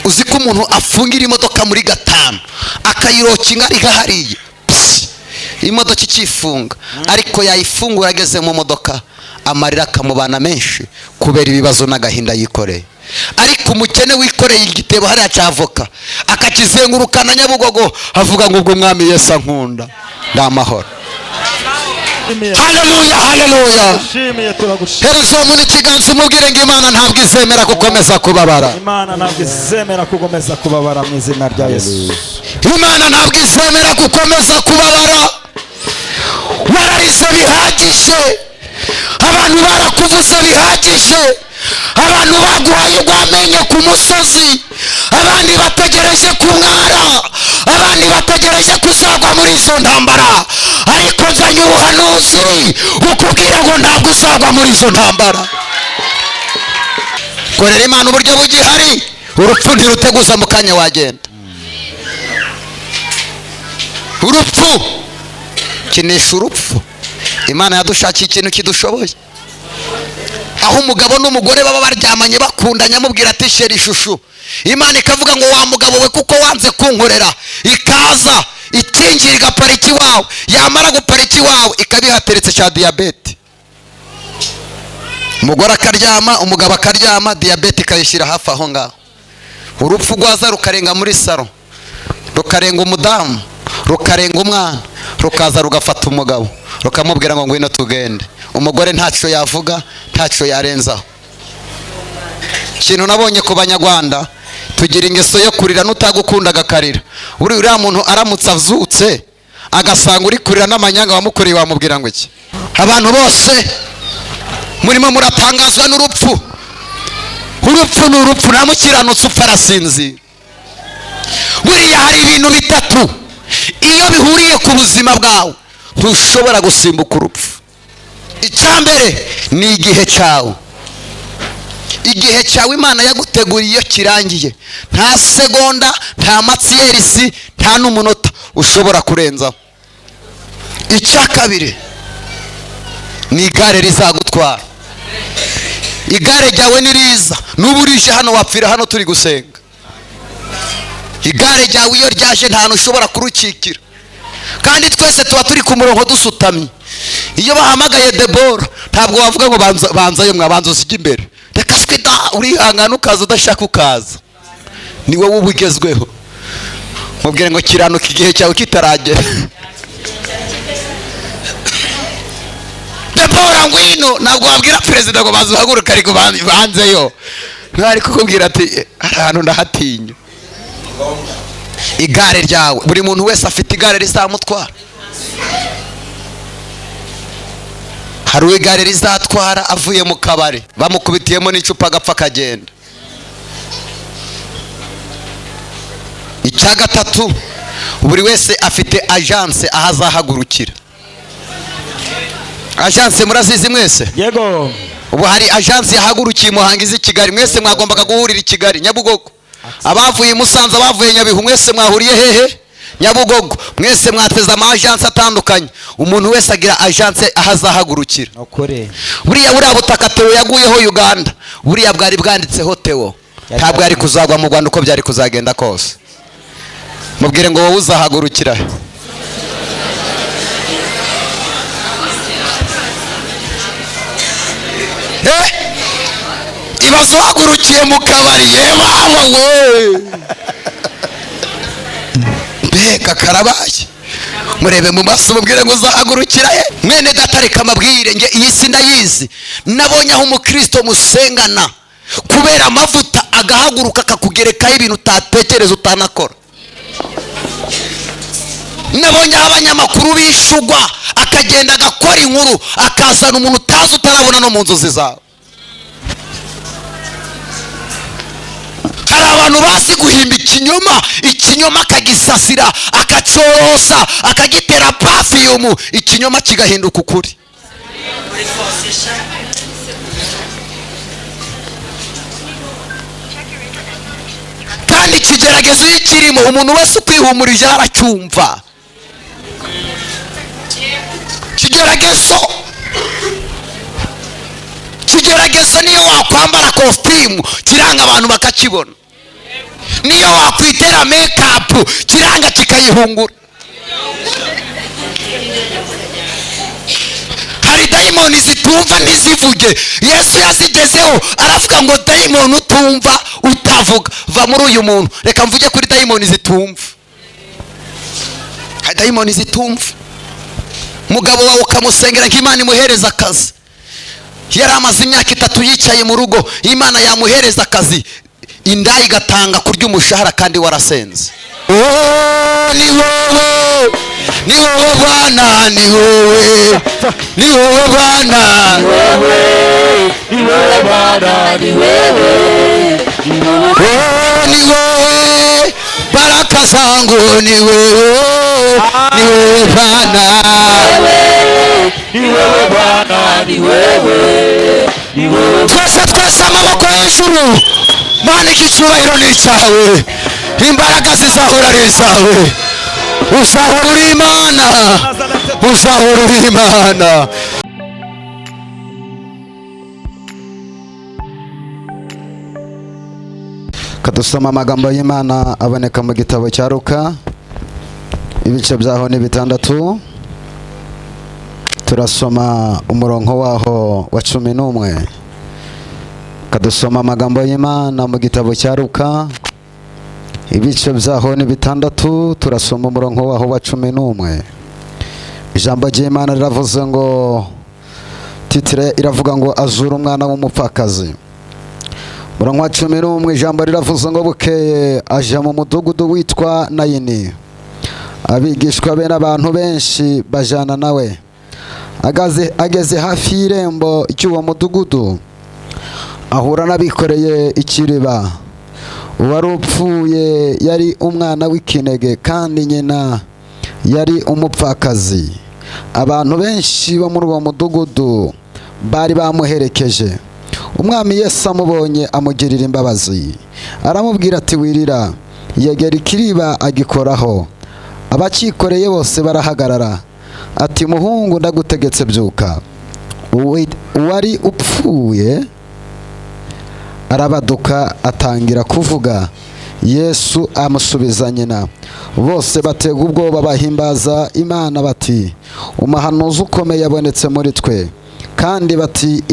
uzi ko umuntu afungira imodoka muri gatanu akayirokinga ari hariye imodoka ikifunga, ariko yayifungura ageze mu modoka amarira akamubana menshi kubera ibibazo n'agahinda yikoreye. Ariko umukene wikoreye igitebo hariya cyavoka akakizengurukana Nyabugogo avuga ngo ubwo umwami Yesu ankunda ndamahoro. Haleluya, haleluya. Hereza umuntu ikiganza umubwire ngo Imana ntabwo izemera gukomeza kubabara. Imana ntabwo izemera gukomeza kubabara mu izina rya Yesu. Imana ntabwo izemera gukomeza kubabara. Wararize bihagije, abantu barakuvuze bihagije, abantu baguhaye urwamenyo ku musozi, abandi bategereje kumwara, abandi bategereje kuzagwa muri izo ntambara, ariko nzanye ubuhanuzi ukubwira ngo ntabwo uzagwa muri izo ntambara. Korera Imana uburyo bugihari, urupfu ntiruteguza mu kanya wagenda. Urupfu kinesha urupfu. Imana yadushakiye ikintu kidushoboye. Aho umugabo n'umugore baba baryamanye bakundanye amubwira ati sheri ishushu, Imana ikavuga ngo wa mugabo we kuko wanze kunkorera, ikaza ikingira igaparika iwawe, yamara guparika iwawe ikabihateretse cya diyabete. Umugore akaryama, umugabo akaryama, diyabete ikayishyira hafi aho ngaho. Urupfu rwaza rukarenga muri saro, rukarenga umudamu, rukarenga umwana, rukaza rugafata umugabo rukamubwira ngo ngwino tugende. Umugore ntacyo yavuga, ntacyo yarenzaho. Ikintu nabonye ku Banyarwanda, tugira ingeso yo kurira n'utagukunda agakarira. Uriya muntu aramutse azutse agasanga uri kurira n'amanyanga wamukoreye wamubwira ngo iki? Abantu bose murimo muratangazwa n'urupfu. Urupfu ni urupfu, nta mukiranutsi upfa arasinzira. Buriya hari ibintu bitatu iyo bihuriye ku buzima bwawe ntushobora gusimbuka urupfu. Icyambere ni igihe cyawe. Igihe cyawe Imana yaguteguriye iyo kirangiye, nta segonda, nta matsiyerisi, nta n'umunota ushobora kurenzaho. Icya kabiri ni igare rizagutwara. Igare ryawe ni riza, n'ubu urije hano wapfira hano turi gusenga. Igare ryawe iyo ryaje nta hantu ushobora kurukikira, kandi twese tuba turi ku murongo dusutamye. Iyo bahamagaye Debora ntabwo wavuga ngo banzayo mwabanza usige imbere, reka swida urihangana ukaza udashaka ukaza. Ni wowe ubugezweho. Mubwire ngo kiranuka igihe cyawe kitaragera. Debora ngwino, ntabwo wabwira perezida ngo bazuhaguruka ariko banzeyo. Ntari kukubwira ati ahantu ndahatinya. Igare ryawe, buri muntu wese afite igare rizamutwara. Hari igare rizatwara avuye mu kabari bamukubitiyemo n'icupa agapfa akagenda. Icya gatatu, buri wese afite agence aho azahagurukira. Agence murazizi mwese? Yego. Ubu hari agence yahagurukiye Muhanga izi Kigali, mwese mwagombaga guhurira i Kigali Nyabugogo. Abavuye Musanze, abavuye Nyabihu, mwese mwahuriye hehe? Nyabugogo. Mwese mwateze ama agence atandukanye. Umuntu wese agira agence aho azahagurukira. Buriya butaka Theo yaguyeho Uganda, buriya bwari bwanditseho Theo, ntabwo yari kuzagwa mu Rwanda uko byari kuzagenda kose. Mubwire ngo wowe uzahagurukira. Ibazo wagurukiye mu kabari yebaba we. Mbega karabaye. Murebe mu maso mubwire ngo uzahagurukira he. Mwene Gatare kamabwire nge iyi si ndayizi. Nabonye aho umukristo musengana kubera amavuta agahaguruka akakugerekaho ibintu utatekereza utanakora. Nabonye abanyamakuru bishugwa akagenda agakora inkuru akazana umuntu utazi utarabona no mu nzozi zawe. Hari abantu bazi guhimba ikinyoma akagisasira akacorosa akagitera perfume, ikinyoma kigahinduka ukuri. Kandi ikigeragezo iyo kirimo umuntu wese ukwihumurije aracyumva. Kigeragezo niyo wakwambara costume kiranga abantu bakakibona. niyo wakwitera make-up kiranga kikayihungura. Hari dayimoni zitumva ntizivuge. Yesu yazigezeho aravuga ngo dayimoni utumva utavuga va muri uyu muntu. Reka mvuge kuri dayimoni zitumva. Hari dayimoni zitumva. Mugabo wawe ukamusengera nk'Imana imuhereza akazi, yari amaze imyaka 3 yicaye mu rugo, Imana yamuhereza akazi, inda igatanga kurya umushahara kandi warasenze. Ni wowe, ni wowe Bwana, ni wowe, ni wowe Bwana, ni wowe, ni wowe Bwana, ni wowe, ni wowe baraka zangu, ni wewe, ni wewe Bwana, ni wewe Bwana, ni wewe, ni wewe. Twese amaboko hejuru. Mana icyubahiro ni cyawe, imbaraga zizahora ari zawe, uzahora uri Imana, uzahora uri Imana. Kadusoma amagambo y'Imana aboneka mu gitabo cya Luka, ibice byaho ni 6. Turasoma umurongo waho wa 11. Kadusoma amagambo y'Imana mu gitabo cya Luka, ibice byaho ni 6. Turasoma umurongo waho wa 11. Ijambo ry'Imana riravuze ngo, titire iravuga ngo azura umwana w'umupfakazi. Murongo wa 11 ijambo riravuze ngo bukeye aje mu mudugudu witwa Nayini, abigishwa be n'abantu benshi bajana nawe. Ageze hafi y'irembo cy'uwo mudugudu ahura n'abikoreye ikiriba. Uwari upfuye yari umwana w'ikinege kandi nyina yari umupfakazi. Abantu benshi bo muri uwo mudugudu bari bamuherekeje. Umwami Yesu amubonye amugirira imbabazi, aramubwira ati wirira. Yegera ikiriba agikoraho. Abakikoreye bose barahagarara. Ati muhungu ndagutegetse byuka. Uwari upfuye arabaduka atangira kuvuga. Yesu amusubiza nyina. Bose batega ubwoba bahimbaza Imana bati umuhanuzi ukomeye yabonetse muri twe, kandi bati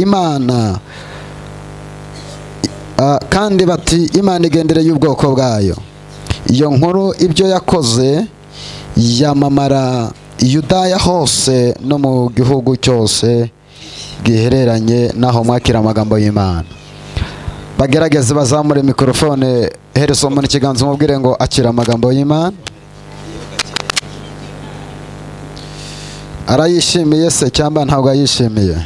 Imana igendereye ubwoko bwayo. Iyo nkuru ibyo yakoze yamamara Yudaya hose no mu gihugu cyose gihereranye naho mwakira amagambo y'Imana. Bagerageze bazamure mikrofone, herezo mu kiganza umubwire ngo akira amagambo y'Imana. Arayishimiye se cyangwa ntabwo ayishimiye?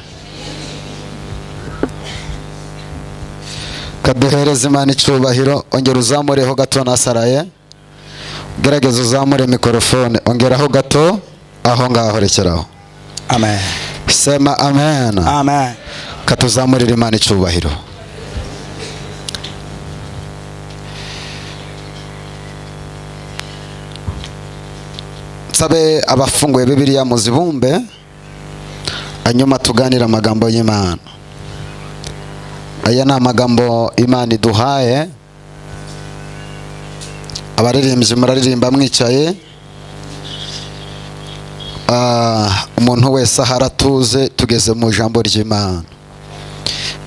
Kaduhereza Imana icyubahiro. Ongera uzamureho gato nasaraye. Gerageza uzamure mikrofone, ongeraho gato, aho ngaho rekeraho. Amen. Sema amen. Amen. Katuzamurira Imana icyubahiro. Sabe abafunguye Bibiliya muzibumbe, hanyuma tuganira amagambo y'Imana. Aya ni amagambo Imana iduhaye. Abaririmbyi muraririmba mwicaye. Umuntu wese aharatuze tugeze mu ijambo ry'Imana.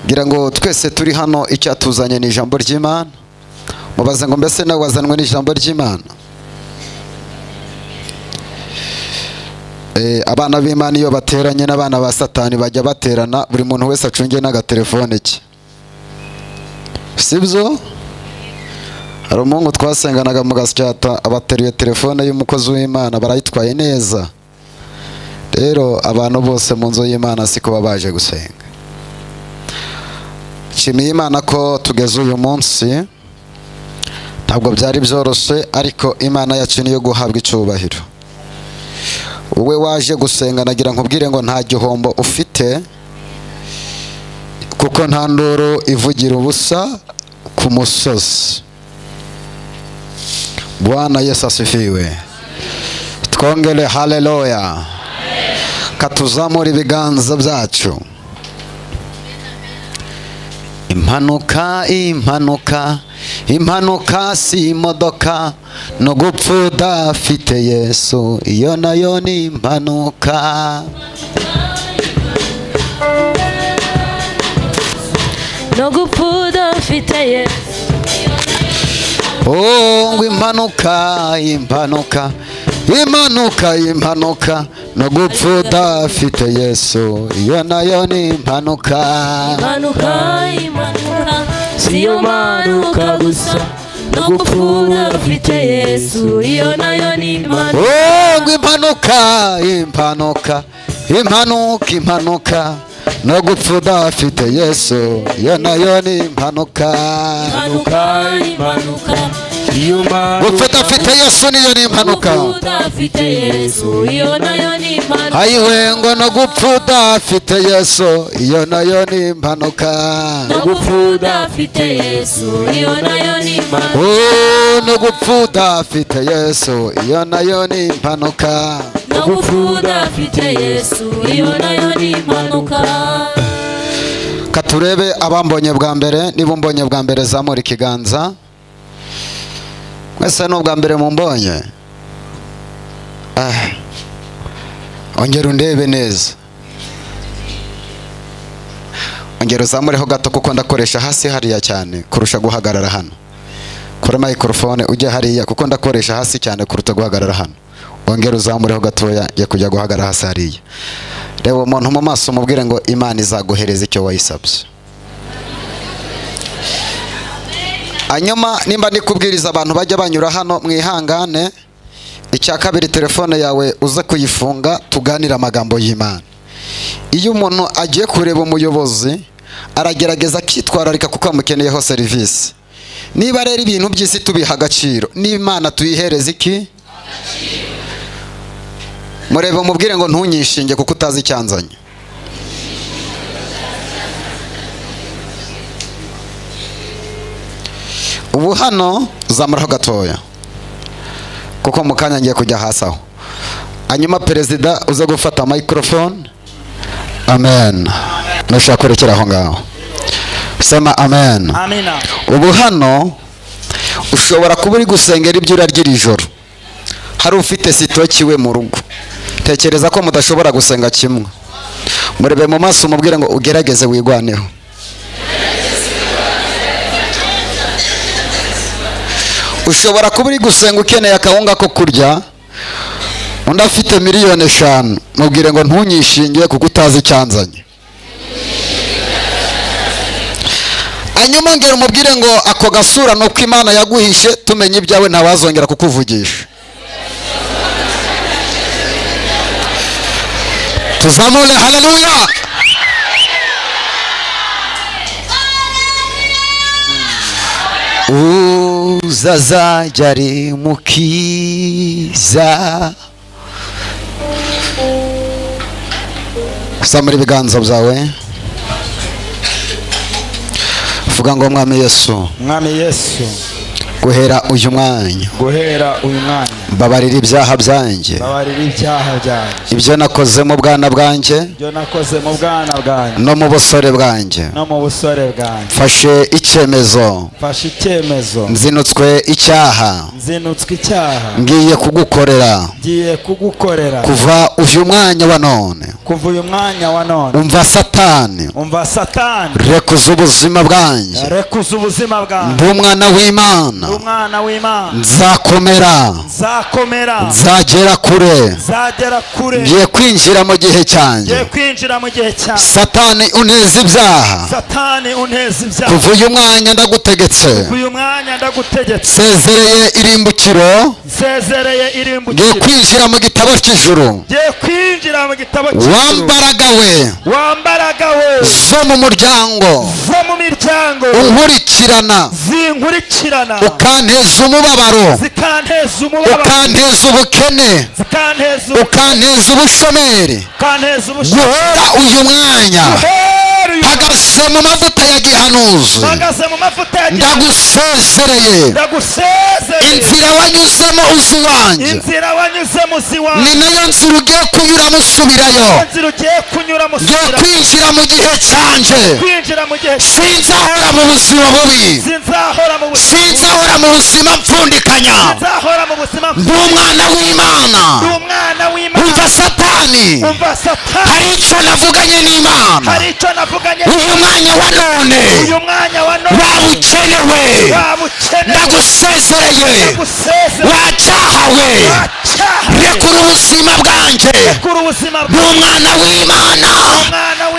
Gira ngo twese turi hano icyatuzanye ni ijambo ry'Imana. Mubaze ngo mbese nawe wazanwe n'ijambo ry'Imana? Abana b'Imana iyo bateranye n'abana ba Satani bajya baterana, buri muntu wese acunge n'agatelefone cye, sibyo? Hari umungu twasenganaga mu gasyata abateruye telefone y'umukozi w'Imana barayitwaye neza. Rero abantu bose mu nzu y'Imana siko babaje gusenga. Nshimiye Imana ko tugeze uyu munsi. Ntabwo byari byoroshye, ariko Imana yacu niyo guhabwa icyubahiro. Wowe waje gusenga nagira nkubwire ngo nta gihombo ufite, kuko nta nduru ivugira ubusa ku musozi. Bwana Yesu asifiwe. Twongere haleluya. Katuzamura ibiganza byacu. Impanuka impanuka si imodoka no gupfa udafite Yesu iyo nayo ni impanuka no gupfa udafite Yesu ngo impanuka impanuka impanuka impanuka no gupfa udafite Yesu iyo nayo ni impanuka impanuka impanuka siyo mpanuka gusa no gupfa udafite Yesu iyo nayo ni impanuka ngo impanuka impanuka impanuka impanuka no gupfa udafite Yesu iyo nayo ni impanuka impanuka impanuka gupfa udafite Yesu niyo ni impanuka udafite Yesu iyo nayo ni impanuka ayiwe ngo no gupfa udafite Yesu iyo nayo ni impanuka no gupfa udafite Yesu iyo nayo ni impanuka no gupfa udafite Yesu iyo nayo ni impanuka no gupfa udafite Yesu iyo nayo ni impanuka katurebe abambonye bwa mbere niba umbonye bwa mbere zamura ikiganza mwese n'ubwa mbere mumbonye ongera undebe neza ongera uzamureho gato kuko ndakoresha hasi hariya cyane kurusha guhagarara hano kuri microphone ujye hariya kuko ndakoresha hasi cyane kuruta guhagarara hano ongera uzamureho gatoya ya kujya guhagarara hasi hariya reba umuntu mu maso umubwire ngo Imana izaguhereza icyo wayisabye hanyuma nimba ndi kubwiriza abantu bajya banyura hano mwihangane icya kabiri telefone yawe uze kuyifunga tuganira amagambo y'Imana iyo umuntu agiye kureba umuyobozi aragerageza kwitwararika kuko amukeneyeho serivisi niba rero ibintu by'isi tubiha agaciro n'Imana tuyihereza iki murebe umubwire ngo ntunyishinge kuko utazi icyanzanye ubu hano zamuraho gatoya kuko mu kanya ngiye kujya hasi aho hanyuma perezida uze gufata microphone amen nushaka kurekera aho ngaho sema amen amina ubu hano ushobora kuba uri gusengera ibyo urarya iri joro hari ufite sitoki we mu rugo tekereza ko mudashobora gusenga kimwe murebe mu maso umubwire ngo ugerageze wigwaneho ushobora kuba uri gusenga ukeneye akawunga ko kurya undi afite 5,000,000 mubwire ngo ntunyishinge kuko utazi icyanzanye hanyuma ngera umubwire ngo ako gasura nuko Imana yaguhishe tumenye ibyawe ntawazongera kukuvugisha tuzamure haleluya uzazajya ari mukiza samura ibiganza byawe vuga ngo mwami Yesu guhera uyu mwanya mbabarira ibyaha byanjye ibyo nakoze mu bwana bwanjye no mu busore bwanjye mfashe icyemezo nzinutswe icyaha ngiye kugukorera kuva uyu mwanya wa none umva satani rekuza ubuzima bwanjye ndi umwana w'Imana nzakomera nzagera kure ngiye kwinjira mu gihe cyanjye satani uneza ibyaha kuva uyu mwanya ndagutegetse sezereye irimbukiro ngiye kwinjira mu gitabo cy'ijuru wambaraga we zo mu muryango unkurikirana ukanteza umubabaro ukanteza ubukene ukanteza ubushomeri guhera uyu mwanya mpagaze mu mavuta ya gihanuzi ndagusezereye inzira wanyuzemo uzi wanjye ni nayo nzira ugiye kunyuramo usubirayo ngiye kwinjira mu gihe cyanjye sinzahora mu buzima bubi sinzahora mu buzima mpfundikanya nzahora mu buzima ndi umwana w'imana ndi umwana w'Imana umva satani umva satani hari icyo navuganye n'imana hari icyo navuganye uyu mwanya wa none uyu mwanya wa none waba ukenewe ndagusezereye wacyahawe rekura ubuzima bwanjye kuri ubuzima ndi umwana w'imana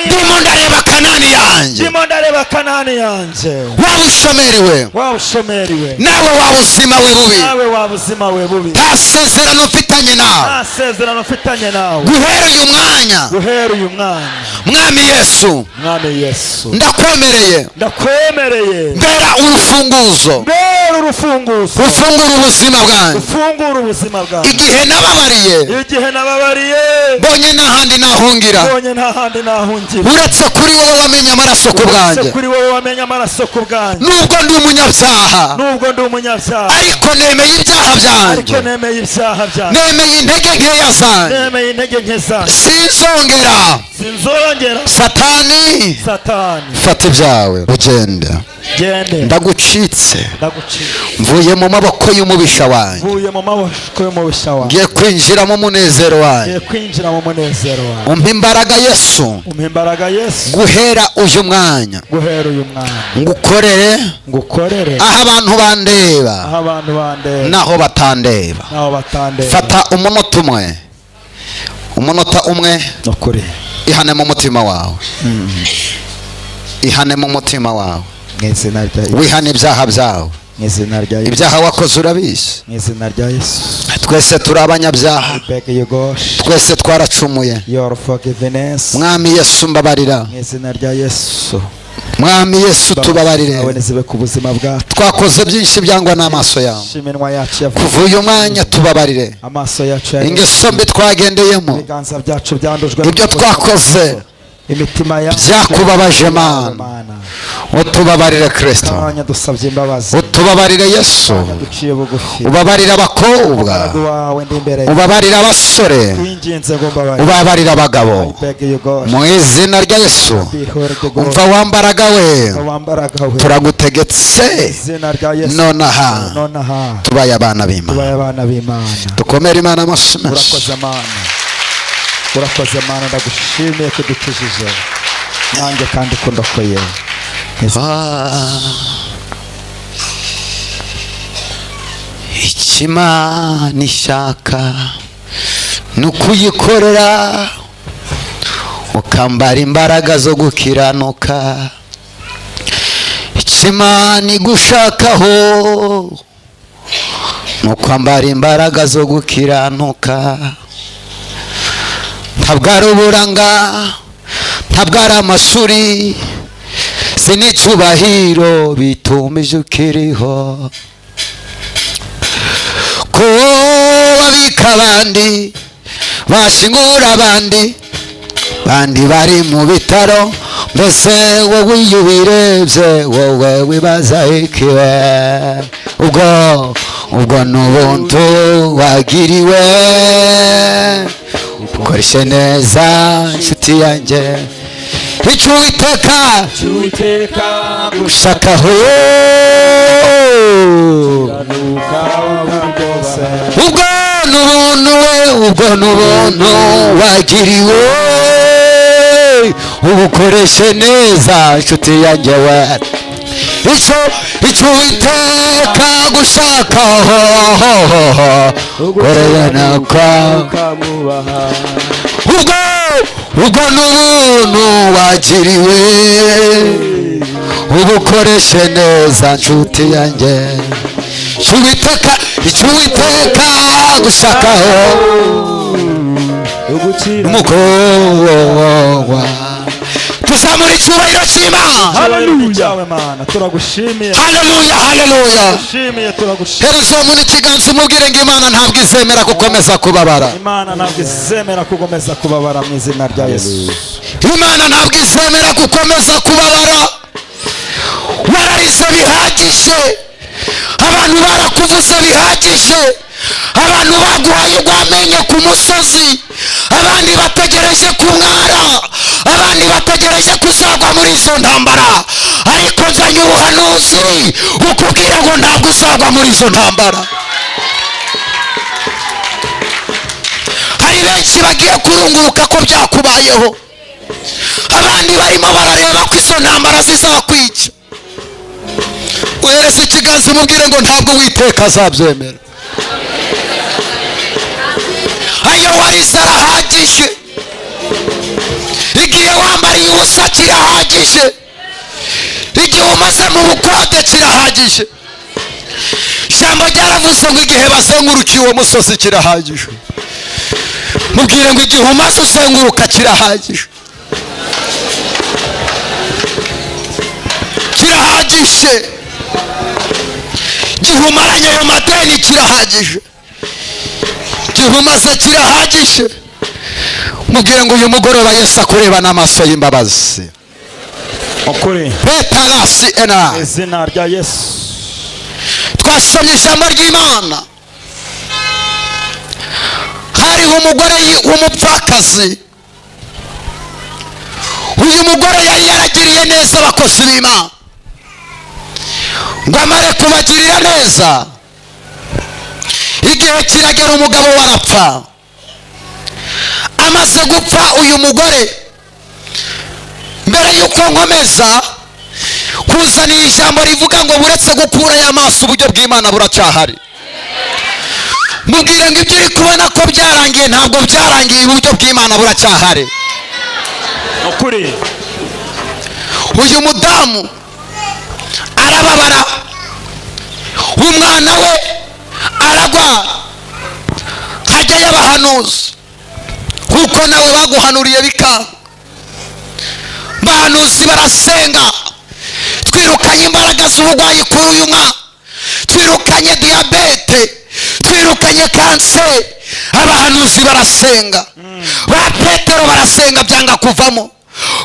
ndimo ndareba kanani yanjye ndimo ndareba kanani yanjye waba ushomeriwe waba ushomeriwe nawe waba ubuzima we bubi nawe waba ubuzima we bubi nta sezerano mfitanye nawe nta sezerano mfitanye nawe guhera uyu mwanya guhera uyu mwanya mwami yesu mwami Yesu ndakwemereye mbera urufunguzo mbera urufunguzo rufungura ubuzima bwanjye ufungura ubuzima bwanjye igihe nababariye mbonye n'ahandi nahungira uretse kuri wowe wamenye amaraso ku bwanjye nubwo ndi umunyabyaha ariko nemeye ibyaha byanjye nemeye intege nkeya zanjye sinzongera satani fata ibyawe ugende ndagucitse mvuye mu maboko y'umubisha wanjye ngiye kwinjira mu munezero wanjye umpa imbaraga Yesu guhera uyu mwanya ngukorere aho abantu bandeba naho batandeba fata umunota umwe ihane mu mutima wawe ihane mu mutima wawe wihane ibyaha byawe ibyaha wakoze urabizi twese turi abanyabyaha twese twaracumuye mwami Yesu mbabarira mwami Yesu tubabarire twakoze byinshi byangwa n'amaso yawe kuva uyu mwanya tubabarire ingeso mbi twagendeyemo ibyo twakoze byakubabaje Mana utubabarire Kristo utubabarire Yesu ubabarire abakobwa ubabarire abasore ubabarire abagabo mu izina rya Yesu umva wambaraga we turagutegetse nonaha tubaye abana b'Imana dukomere Imana amashyi menshi urakoze Mana ndagushimiye ko dukijije nanjye kandi ko ndokoye Imana ishaka ni ukuyikorera ukambara imbaraga zo gukiranuka Imana igushakaho ni ukwambara imbaraga zo gukiranuka ntabwo ari uburanga ntabwo ari amashuri si n'icyubahiro bitumije ukiriho ko babika abandi bashingura abandi bari mu bitaro mbese wowe iyo ubirebye wowe wibaza ikiwe ubwo ni ubuntu wagiriwe ukoreshe neza inshuti yanjye icyo Uwiteka gushakaho ubwo ni ubuntu wagiriwe ubukoreshe neza inshuti yanjye we icyo Uwiteka gushakaho koreyana ukamubaha ubwo ni ubuntu wagiriwe ubukoreshe neza inshuti yanjye icyo Uwiteka gushakaho umukobwa tuzamura icyubahiro cy'Imana haleluya hereza uwo muntu ikiganza umubwire ngo Imana ntabwo izemera gukomeza kubabara mu izina rya Yesu Imana ntabwo izemera gukomeza kubabara wararize bihagije abantu barakuvuze bihagije abantu baguhaye rwamenye ku musozi abandi bategereje kumwara abandi bategereje kuzagwa muri izo ntambara ariko nzanye ubuhanuzi bukubwira ngo ntabwo uzagwa muri izo ntambara. hari benshi bagiye kurunguruka ko byakubayeho, abandi barimo barareba ko izo ntambara zizakwica. uhereze ikiganza umubwire ngo ntabwo Uwiteka azabyemera. ayo warize arahagije, igihe wambariye ubusa kirahagije, igihe umaze mu bukode kirahagije. ijambo ryaravuze ngo igihe bazengurukiye uwo musozi kirahagije. mubwire ngo igihe umaze uzenguruka kirahagije, kirahagije. igihe umaranye ayo madeni kirahagije, igihe umaze kirahagije. mubwire ngo uyu mugoroba Yesu akureba n'amaso y'imbabazi. ukuri petarasi ena izina rya Yesu. twasomye ijambo ry'Imana. hariho umugore w'umupfakazi. uyu mugore yari yaragiriye neza abakozi b'Imana, ngo amare kubagirira neza igihe kiragera umugabo we arapfa. amaze gupfa uyu mugore, mbere y'uko nkomeza kuzanira ijambo rivuga ngo buretse gukurayo amaso uburyo bw'Imana buracyahari. mubwire ngo ibyo uri kubona ko byarangiye ntabwo byarangiye, uburyo bw'Imana buracyahari. ukuri uyu mudamu arababara, umwana we aragwara, hajyayo abahanuzi kuko nawe baguhanuriye bikanga. bahanuzi barasenga, twirukanye imbaraga z'uburwayi kuri uyu mwana, twirukanye diyabete, twirukanye kanseri. abahanuzi barasenga, ba Petero barasenga byanga kuvamo,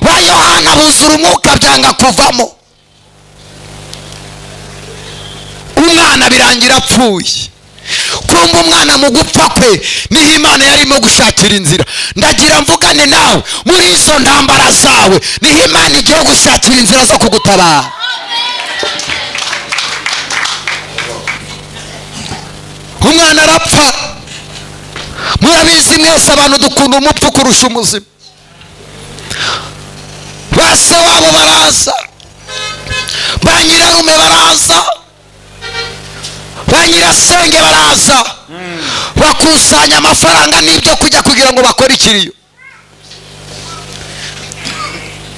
ba Yohana buzura umwuka byanga kuvamo. umwana birangira apfuye. kumva umwana mu gupfa kwe niho Imana yarimo gushakira inzira. ndagira mvugane nawe, muri izo ntambara zawe niho Imana igiye gushakira inzira zo kugutabara. umwana arapfa. murabizi mwese abantu dukunda umupfu kurusha umuzima. ba se wabo baraza, ba nyirarume baraza, ba nyirasenge baraza, bakusanya amafaranga n'ibyo kujya kugira ngo bakore ikiriyo.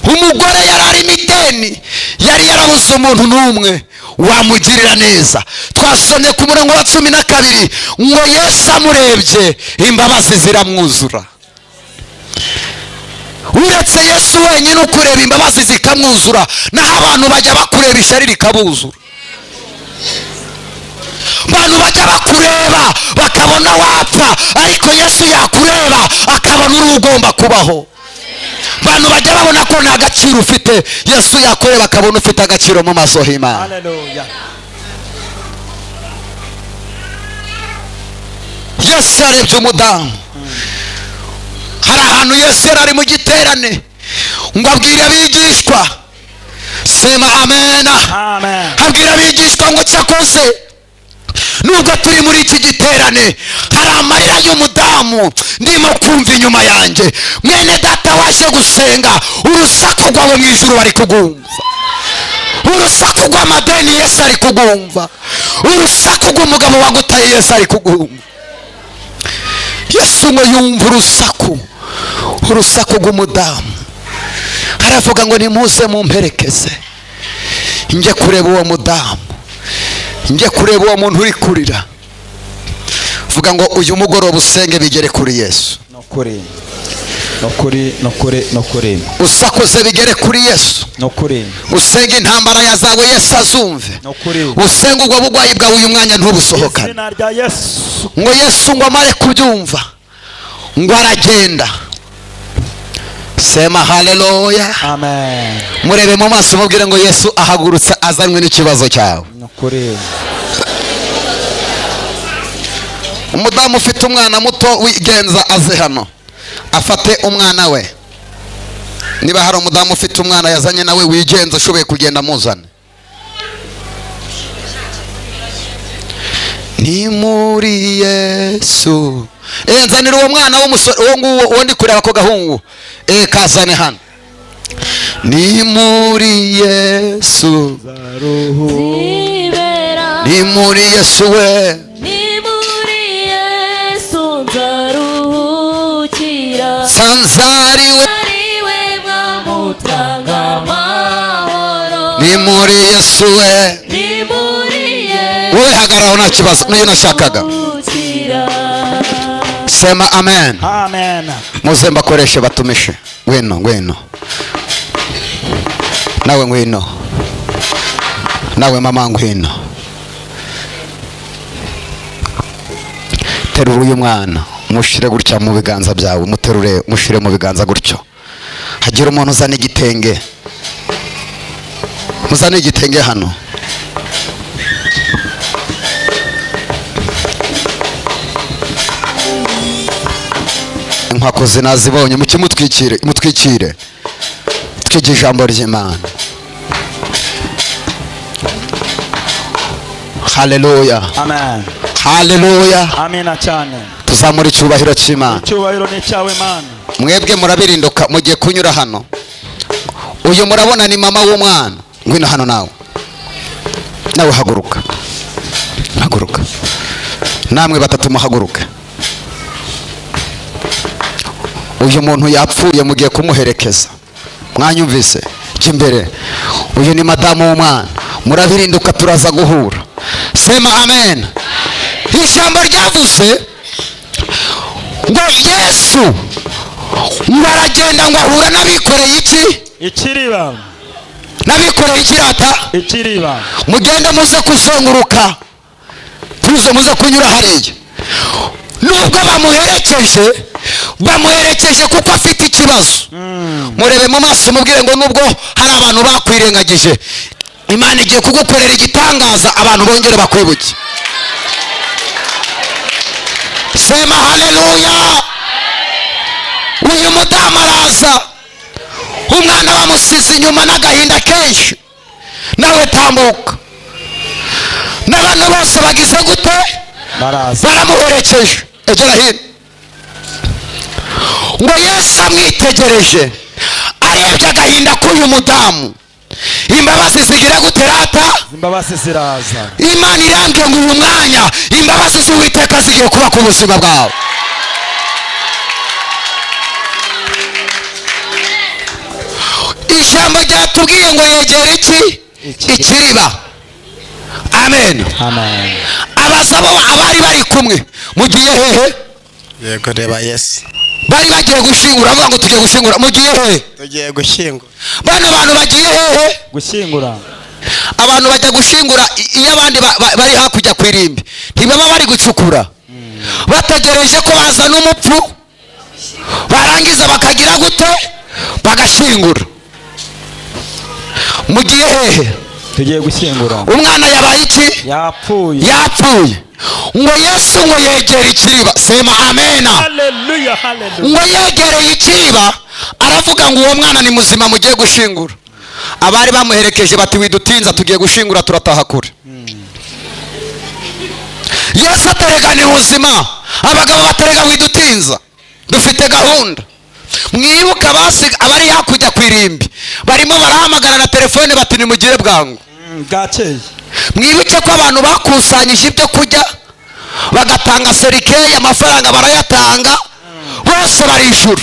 umugore yari arimo ideni, yari yarabuze umuntu n'umwe wamugirira neza. twasomye ku murongo wa 12 ngo Yesu amurebye imbabazi ziramwuzura. uretse Yesu wenyine ukureba imbabazi zikamwuzura, naho abantu bajya bakureba ishyari rikabuzura. abantu bajya bakureba bakabona wapfa, ariko Yesu yakureba akabona uri ugomba kubaho. abantu bajya babona ko nta gaciro ufite, Yesu yakureba akabona ufite agaciro mu maso y'Imana. haleluya. Yesu yarebye umudamu. hari ahantu Yesu yari ari mu giterane ngo abwire abigishwa, sema amena. amen. abwira abigishwa ngo cyakoze nubwo turi muri iki giterane hari amarira y'umudamu ndimo kumva inyuma yanjye. mwene data waje gusenga, urusaku rwawe mu ijuru bari kugumva, urusaku rw'amadeni Yesu ari kugumva, urusaku rw'umugabo wagutaye Yesu ari kugumva. Yesu ngo yumva urusaku rw'umudamu, aravuga ngo nimuze mumperekeze njye kureba uwo mudamu, njye kureba uwo muntu uri kurira. vuga ngo uyu mugoroba usenge bigere kuri Yesu. nokuri usakuze bigere kuri Yesu. usenga intambara ya zawe Yesu azumve. usenga ubwo bugwayi bwawe uyu mwanya ntubusohokane. ngo Yesu ngo amare kubyumva ngo aragenda. sema haleluya. amen. murebe mu maso mubwire ngo Yesu ahagurutse azanywe n'ikibazo cyawe. umudamu ufite umwana muto wigenza aze hano afate umwana we. niba hari umudamu ufite umwana yazanye nawe wigenza ushoboye kugenda muzane. Ni muri Yesu. Nzanira uwo mwana w'umusore uwo nguwo uwo ndi kureba ko gahungu. Kazane hano. Ni muri Yesu. Ni muri Yesu we. Ni muri Yesu nzaruhukira. Sanzariwe. Ni muri Yesu we. Ni muri Yesu. Wowe hagararaho nta kibazo niyo nashakaga. Sema amen. Amen. Muze mbakoreshe batumishe. Ngwino. Nawe ngwino. Nawe mama ngwino. Terura uyu mwana mushire gutya mu biganza byawe, muterure mushire mu biganza gutyo. Hagira umuntu uzana igitenge. Muzane igitenge hano. Inkoko zinazibonye mukimutwikire, mutwikire. Twige ijambo ry'Imana. Haleluya. Amen. Haleluya. Amina cyane. Tuzamura icyubahiro cy'Imana. Icyubahiro ni cyawe Mana. Mwebwe murabirinduka mugiye kunyura hano. Uyu murabona ni mama w'umwana. Ngwino hano nawe. Nawe haguruka. Haguruka. Namwe batatu muhaguruka. Uyu muntu yapfuye mugiye kumuherekeza. Mwanyumvise? Kimbere. Uyu ni madamu w'umwana. Murabirinduka turaza guhura. Sema amen. Ijambo ryavuze ngo Yesu aragenda ngo ahura n'abikoreye iki? Ikiriba. N'abikoreye ikirata? Ikiriba. Mugende muze kuzenguruka. Muze kunyura hariya. Nubwo bamuherekeje kuko afite ikibazo. Murebe mu maso mubwire ngo nubwo hari abantu bakwirengagije, Imana igiye kugukorera igitangaza abantu bongere bakwibuke. Sema haleluya. Uyu mudamu araza, umwana bamusize inyuma n'agahinda kenshi, nawe tambuka. N'abantu bose bagize gute? Baramuherekeje. Egera hino. Ngo Yesu amwitegereje arebye agahinda k'uyu mudamu, imbabazi zigira gute rata? Imbabazi ziraza. Imana irambye ngo uyu mwanya imbabazi z'Uwiteka zigiye kuba ku buzima bwawe. Ijambo ryatubwiye ngo yegera iki? Ikiriba. Amen. Amen. Abasabo abari bari kumwe mugiye hehe? Yego reba Yesu. Bari bagiye gushingura, avuga ngo tugiye gushingura. Mugiye hehe? Tugiye gushingura. Bano bantu bagiye hehe? Gushingura. Abantu bajya gushingura iyo abandi bari hakujya kwirimbi. Ntibaba bari gucukura. Bategereje ko bazana umupfu. Barangiza bakagira gute? Bagashingura. Mugiye hehe? Tugiye gushingura. Umwana yabaye iki? Yapfuye. Ngo Yesu ngo yegere ikiriba. Sema amena. Haleluya, haleluya. Ngo yegereye ikiriba aravuga ngo uwo mwana ni muzima mugiye gushingura. Abari bamuherekeje bati widutinza tugiye gushingura turataha kure. Yesu atereka ni muzima. Abagabo batereka widutinza. Dufite gahunda. Mwibuka abari hakujya kwirimbi barimo barahamagara na telefone bati nimugire bwangu. Gakeye. Mwibuke ko abantu bakusanyije ibyo kujya bagatanga serikeye, amafaranga barayatanga, bose barishura.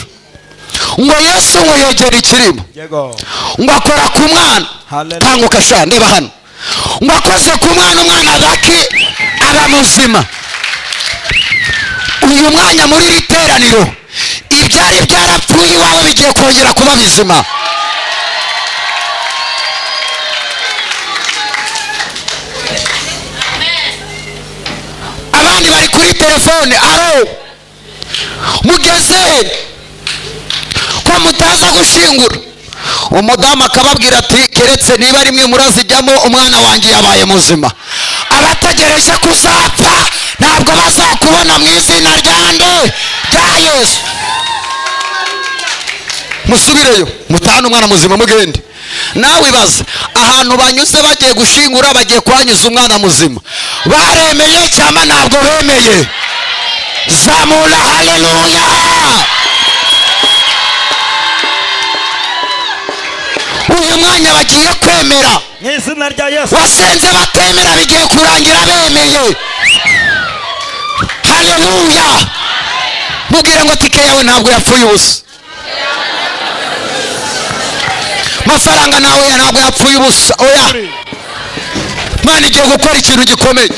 Ngo Yesu ngo yegera ikiriba. Ngo akora ku mwana. Tanguka sha ndeba hano. Ngo akoze ku mwana, umwana baki aba muzima. Uyu mwanya muri riteraniro ibyari byarapfuye iwawe bigiye kongera kuba bizima. Abandi bari kuri telefone, aho mugeze ko mutaza gushingura. Umudamu akababwira ati keretse niba rimwe murazijyamo umwana wanjye yabaye muzima. Abategereje kuzapfa ntabwo bazakubona mu izina rya Yesu. musubireyo mutahane umwana muzima mugende. Nawe ibaza ahantu banyuze bagiye gushingura, bagiye kuhanyuza umwana muzima, baremeye cyangwa ntabwo bemeye? Zamura haleluya. Uyu mwanya bagiye kwemera mu izina rya Yesu. wasenze batemera bigiye kurangira bemeye. Haleluya. Mubwire ngo tike yawe ntabwo yapfuye ubusa, mafaranga nawe ntabwo yapfuye ubusa. Oya, Imana igiye gukora ikintu gikomeye.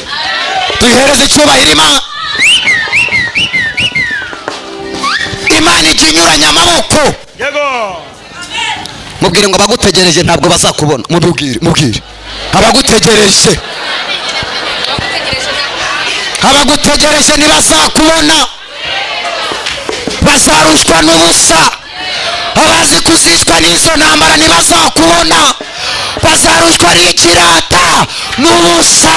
Duhereze icyubahiro Imana. Imana igiye inyuranya amaboko. Yego. Mubwire ngo abagutegereje ntabwo bazakubona. Mubwire abagutegereje, abagutegereje ntibazakubona, bazarushwa n'ubusa. Abazi kuzishwa n'izo ntambara ntibazakubona, bazarushwa n'ikirata n'ubusa.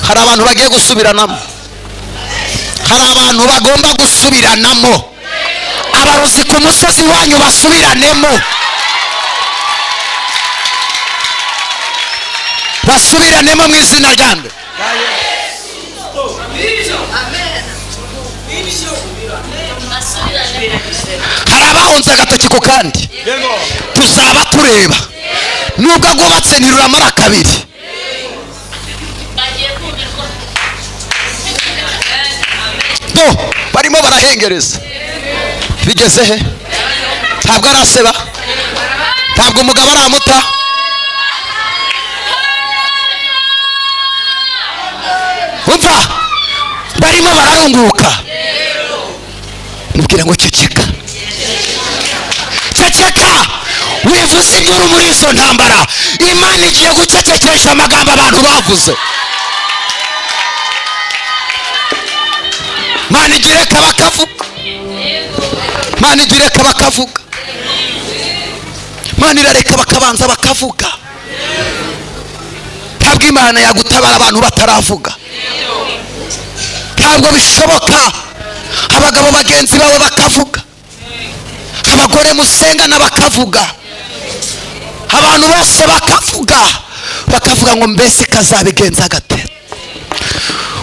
Hari abantu bagiye gusubiranamo, hari abantu bagomba gusubiranamo. Abarozi ku musozi wanyu basubiranemo, basubiranemo mu izina ryanjye. Hari abahunze agatoki ku kandi, tuzaba tureba. Nubwo agubatse ntiruramara kabiri. Do barimo barahengereza, bigeze he? Ntabwo araseba, ntabwo umugabo aramuta. Umva, barimo bararunguka. Mubwira ngo ceceka, ceceka, wivuze inkuru muri izo ntambara. Imana igiye gucecekesha amagambo abantu bavuze. Imana igireka bakavuga, Imana igireka bakavuga, Imana irareka bakabanza bakavuga. Ntabwo Imana yagutabara abantu bataravuga, ntabwo bishoboka. Abagabo bagenzi bawe bakavuga, abagore musengana bakavuga, abantu bose bakavuga ngo mbese kazabigenza gate.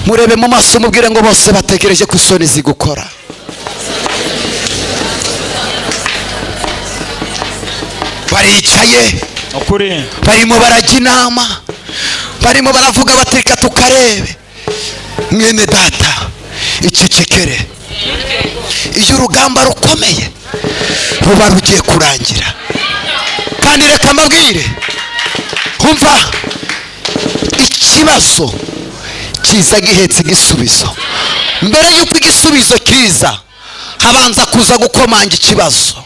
Murebe mu maso mubwire ngo bose bategereje ku isoni zigukora. Baricaye, barimo barajya inama, barimo baravuga batirika tukarebe. Mwene data icecekere, iyo urugamba rukomeye ruba rugiye kurangira. Kandi reka mbabwire, umva, ikibazo kiza gihetse igisubizo. Mbere y'uko igisubizo kiza habanza kuza gukomanga ikibazo.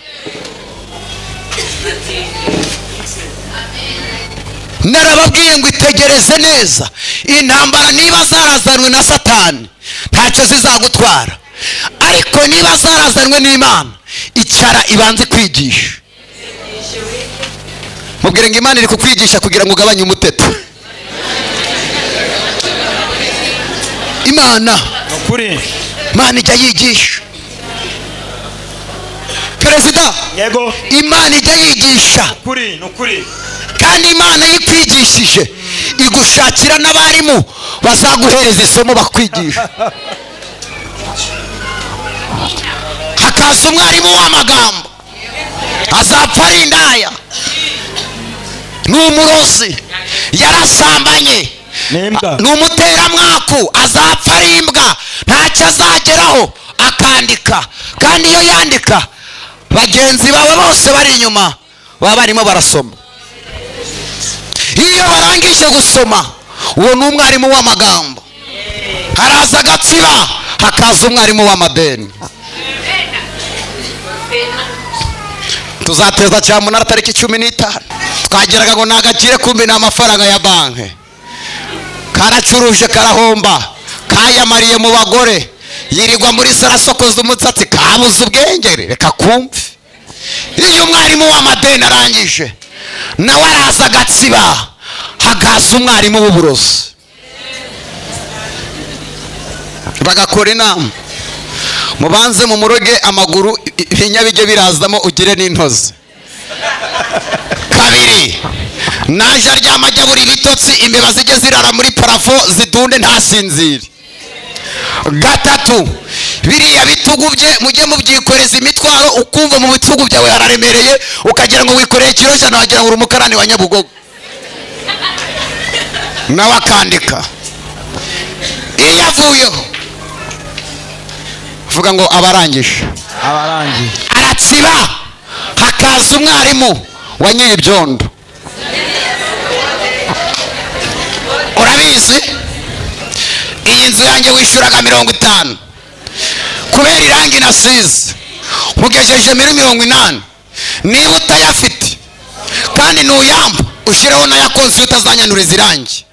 Narababwiye ngo itegereze neza, intambara niba zarazanwe na Satani ntacyo zizagutwara, ariko niba zarazanwe n'Imana icara ibanze kwigisha. Mubwire ngo Imana iri kukwigisha kugira ngo ugabanye umuteto. Imana Imana ijya yigisha. Perezida, Yego. Imana ijya yigisha. Kandi Imana yikwigishije igushakira n'abarimu bazaguhereza isomo bakwigisha. Hakaza umwarimu w'amagambo, azapfa ari indaya, n'umurozi, yarasambanye, n'umuteramwaku, azapfa ari imbwa, ntacyo azageraho. Akandika, kandi iyo yandika bagenzi bawe bose bari inyuma baba barimo barasoma. Iyo barangije gusoma, uwo ni umwarimu w'amagambo. Haraza agatsiba, hakaza umwarimu w'amadeni. Tuzateza cyamunara tariki 15. Twagiraga ngo nagakire kumbi n'amafaranga ya banki. Karacuruje karahomba, kayamariye mu bagore, yirirwa muri sarasokoza umutsatsi, kabuze ubwengere. Reka kumve. Iyo umwarimu w'amadeni arangije, nawe araza agatsiba, hagaza umwarimu w'uburozi. Bagakora inama, mubanze mu muroge amaguru ibinyabiryo birazamo ugire n'intozi. Kabiri, naje aryama ajya buri bitotsi imbeba zijye zirara muri parafo zidunde ntasinzire. Gatatu, biriya bitugu bye mujye mubyikoreza imitwaro ukumva mu bitugu byawe hararemereye ukagira ngo wikoreye kilo cyane wagira ngo uri umukarani wa Nyabugogo. Nawe akandika. Iyo avuyeho vuga ngo abarangije. Aratsiba hakaza umwarimu wa Nyibyondo. Urabizi iyi nzu yanjye wishuraga 50 kubera irangi nasize mugejeje muri 80. Niba utayafite kandi nuyamba ushiraho na ya computer zanyanduriza irangi.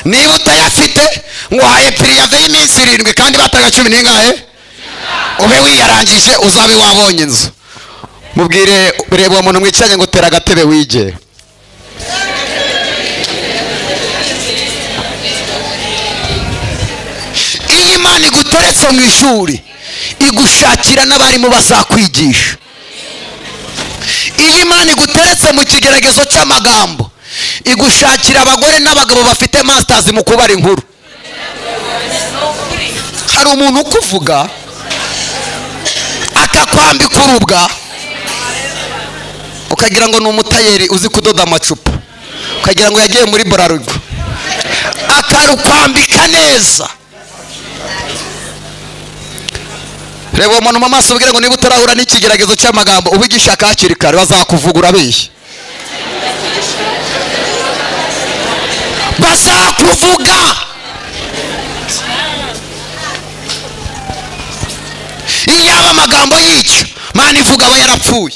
Niba utayafite nguhaye pirive y'iminsi 7 kandi bataga 10 n'ingahe ube wiyarangije uzabe wabonye inzu. Mubwire reba umuntu mwicanye ngo tera agatebe wige. Iyi Imana iguteretse mu ishuri igushakira n'abarimu bazakwigisha. Iyi Imana iguteretse mu kigeragezo cy'amagambo igushakira abagore n'abagabo bafite masters mu kubara inkuru. Hari umuntu ukuvuga akakwambika urubwa ukagira ngo ni umutayeri uzi kudoda amacupa, ukagira ngo yagiye muri Bralirwa akarukwambika neza. Reba umuntu mu maso ubwire ngo niba utarahura n'ikigeragezo cy'amagambo ubigishaka hakiri kare bazakuvugura bihe. Bazakuvuga. Iyo amagambo yica Mana ivuga aba yarapfuye.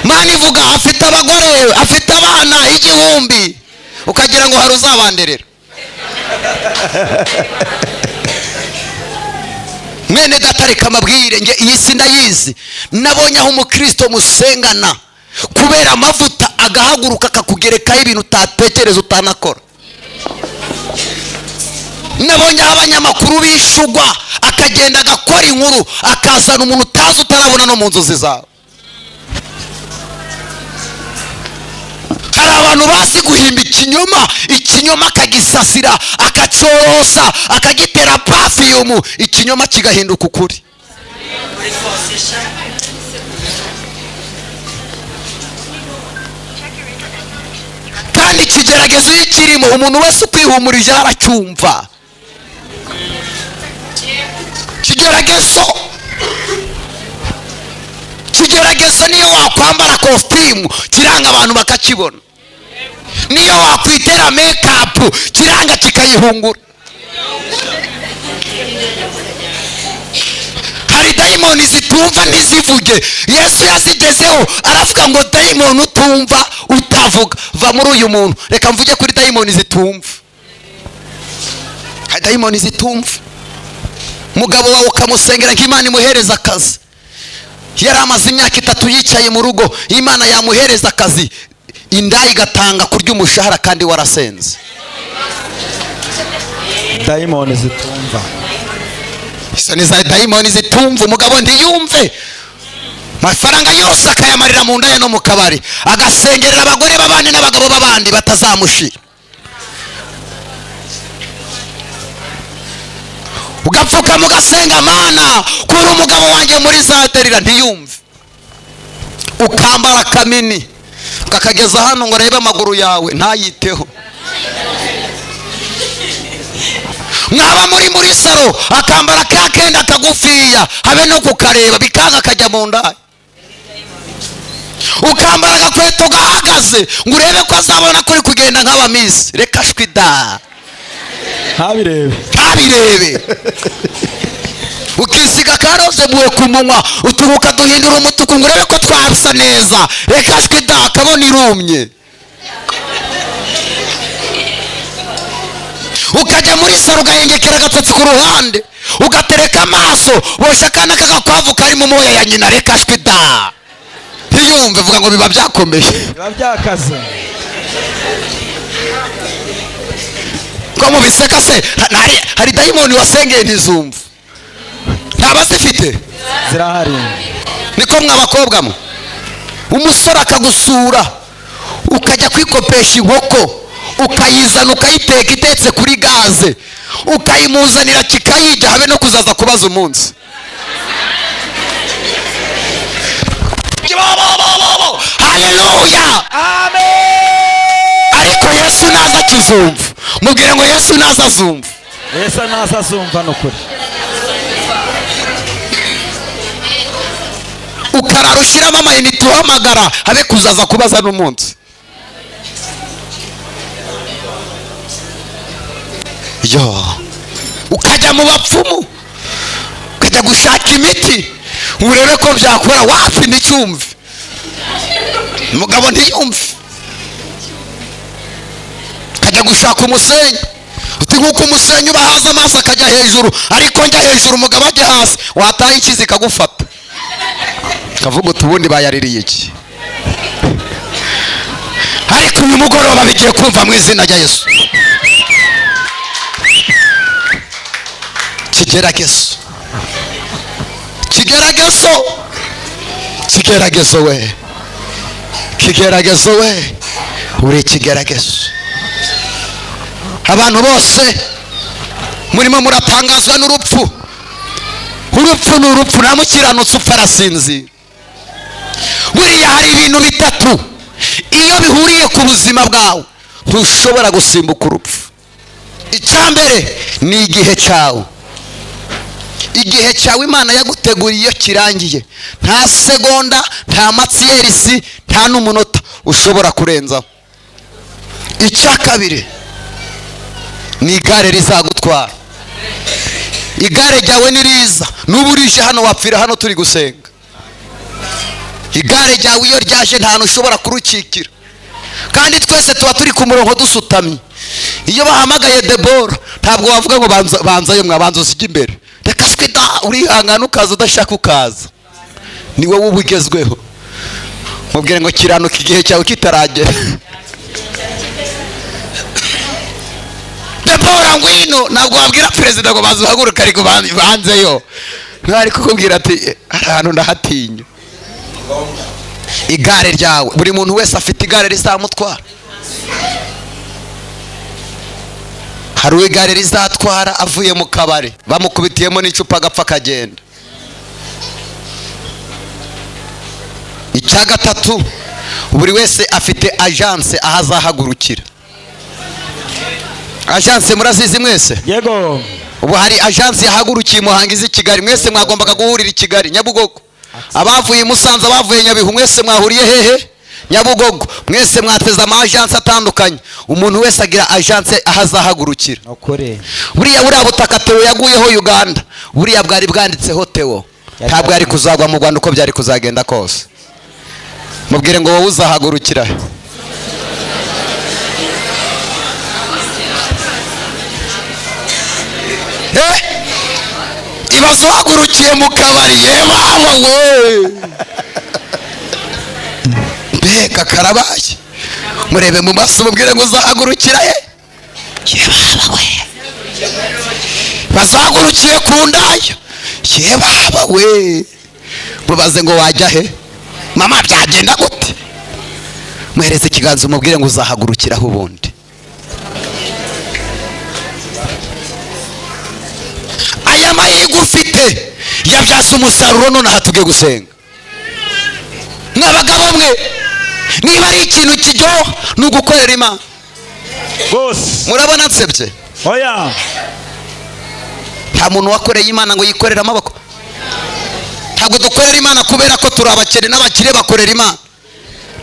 Mana ivuga afite abagore afite abana 1000 ukagira ngo hari uzabanderera. Mwene gatare kamabwire nge iyi si ndayizi nabonye aho umukristo musengana kubera amavuta agahaguruka akakugerekaho ibintu utatekereza utanakora. Nabonye abanyamakuru bishugwa akagenda agakora inkuru akazana umuntu utazi utarabona no mu nzozi zawe. Hari abantu bazi guhimba ikinyoma akagisasira akacorosa akagitera perfume ikinyoma kigahinduka ukuri. Kandi ikigeragezo kirimo umuntu wese ukwihumurije aracyumva. Kigeragezo niyo wakwambara costume kiranga abantu bakakibona. Niyo wakwitera makeup kiranga kikayihungura. Hari daimoni zitumva ntizivuge. Yesu yazigezeho aravuga ngo daimoni utumva utavuga va muri uyu muntu. Reka mvuge kuri daimoni zitumva. Hari daimoni zitumva. Mugabo wawe ukamusengera nk'Imana imuhereza akazi. Yari amaze imyaka 3 yicaye mu rugo Imana yamuhereza akazi inda igatanga kurya umushahara kandi warasenze. Daimoni zitumva. Isa neza daimoni zitumva umugabo ntiyumve. Mafaranga yose akayamarira mu ndaye no mu kabari agasengerera abagore babandi n'abagabo babandi batazamushira. Ugapfuka mugasenga Mana kuri umugabo wanjye muri zaterira ntiyumve. Ukambara kamini kakageza hano ngo reba amaguru yawe ntayiteho. Mwaba muri saro akambara kakenda kagufiya habe no kukareba bikanga kajya mu ndaye. Ukambara gakweto gahagaze ngo urebe ko azabona kuri kugenda nk'abamisi. Reka shwida ntabirebe. Ukisiga karoze buwe ku munwa uturuka duhindura umutuku ngo urebe ko twabisa neza. Reka shwida kabona irumye. Ukajya muri saro ugahengekera agatotsi ku ruhande ugatereka amaso bosha akana kagakwavu kari mu moya ya nyina. Reka shwida ntiyumve vuga ngo biba byakomeye biba byakaze. Ko mubiseka se hari daimoni wasengeye ntizumva. ntabazifite zirahari. niko mwabakobwa mo umusore akagusura ukajya kwikopesha inkoko ukayizana ukayiteka itetse kuri gaze ukayimuzanira kikayirya habe no kuzaza kubaza umunsi. Haleluya, ariko Yesu naza tuzumva. Mubwire ngo Yesu naza azumva. Yesu naza azumva nukuri. Ukarara ushyiramo amayinite uhamagara habe kuzaza kubaza n'umunsi. Yo, ukajya mu bapfumu ukajya gushaka imiti urebe ko byakora, wapi nticyumve, umugabo ntiyumve. Ukajya gushaka umusenyi uti nk'uko umusenyi uba haza amazi akajya hejuru, ariko njya hejuru umugabo ajya hasi, wataha inkizi ikagufata kavuga uti ubundi bayaririye iki. Ariko uyu mugoroba bigiye kumva mu izina rya Yesu. Kigeragezo, kigeragezo, kigeragezo we, kigeragezo we, uri ikigeragezo. Abantu bose murimo muratangazwa n'urupfu. Urupfu ni urupfu, nta mukiranutsi upfa arasinzira. Buriya hari ibintu bitatu iyo bihuriye ku buzima bwawe ntushobora gusimbuka urupfu. Icya mbere ni igihe cyawe. Igihe cyawe Imana yaguteguriye iyo kirangiye nta segonda, nta matsiyerisi, nta n'umunota ushobora kurenzaho. Icya kabiri ni igare rizagutwara. Igare ryawe niriza n'ubu urije hano wapfira hano turi gusenga. Igare ryawe iyo ryaje nta hantu ushobora kurukikira, kandi twese tuba turi ku murongo dusutamye. Iyo bahamagaye Debora ntabwo wavuga ngo banzayo mwabanza usige imbere, reka swida urihangana ukaza udashaka ukaza, ni wowe ubugezweho. Mubwire ngo kiranuka igihe cyawe kitaragera. Debora ngwino, ntabwo wabwira perezida ngo baza uhaguruka ariko banzeyo, ntari kukubwira ati ahantu ndahatinya. Igare ryawe, buri muntu wese afite igare rizamutwara. Hari igare rizatwara avuye mu kabari bamukubitiyemo n'icupa agapfa akagenda. Icya gatatu, buri wese afite agence aho azahagurukira. Agence murazizi mwese? Yego. Ubu hari agence yahagurukiye Muhanga izi Kigali, mwese mwagombaga guhurira i Kigali Nyabugogo. Abavuye i Musanze, abavuye Nyabihu, mwese mwahuriye hehe? Nyabugogo. Mwese mwateze ama agence atandukanye, umuntu wese agira agence aho azahagurukira. Buriya butaka Theo yaguyeho Uganda, buriya bwari bwanditseho Theo, ntabwo yari kuzagwa mu Rwanda uko byari kuzagenda kose. Mubwire ngo wowe uzahagurukira. Ibazo wagurukiye mu kabari, yebaba we, mbega karabaye. Murebe mu maso mubwire ngo uzahagurukira he, yebaba we. Bazagurukiye ku ndaya, yebaba we. Mubaze ngo wajya he, mama byagenda gute, muhereze ikiganza umubwire ngo uzahagurukiraho ubundi. Aya mahirwe ufite yabyaza umusaruro, none aha tugiye gusenga. Mwabagabo mwe, niba ari ikintu kiryoha ni ugukorera Imana. Murabona nsebye? Oya, nta muntu wakoreye Imana ngo yikorere amaboko. Ntabwo dukorera Imana kubera ko turi abakene, n'abakire bakorera Imana.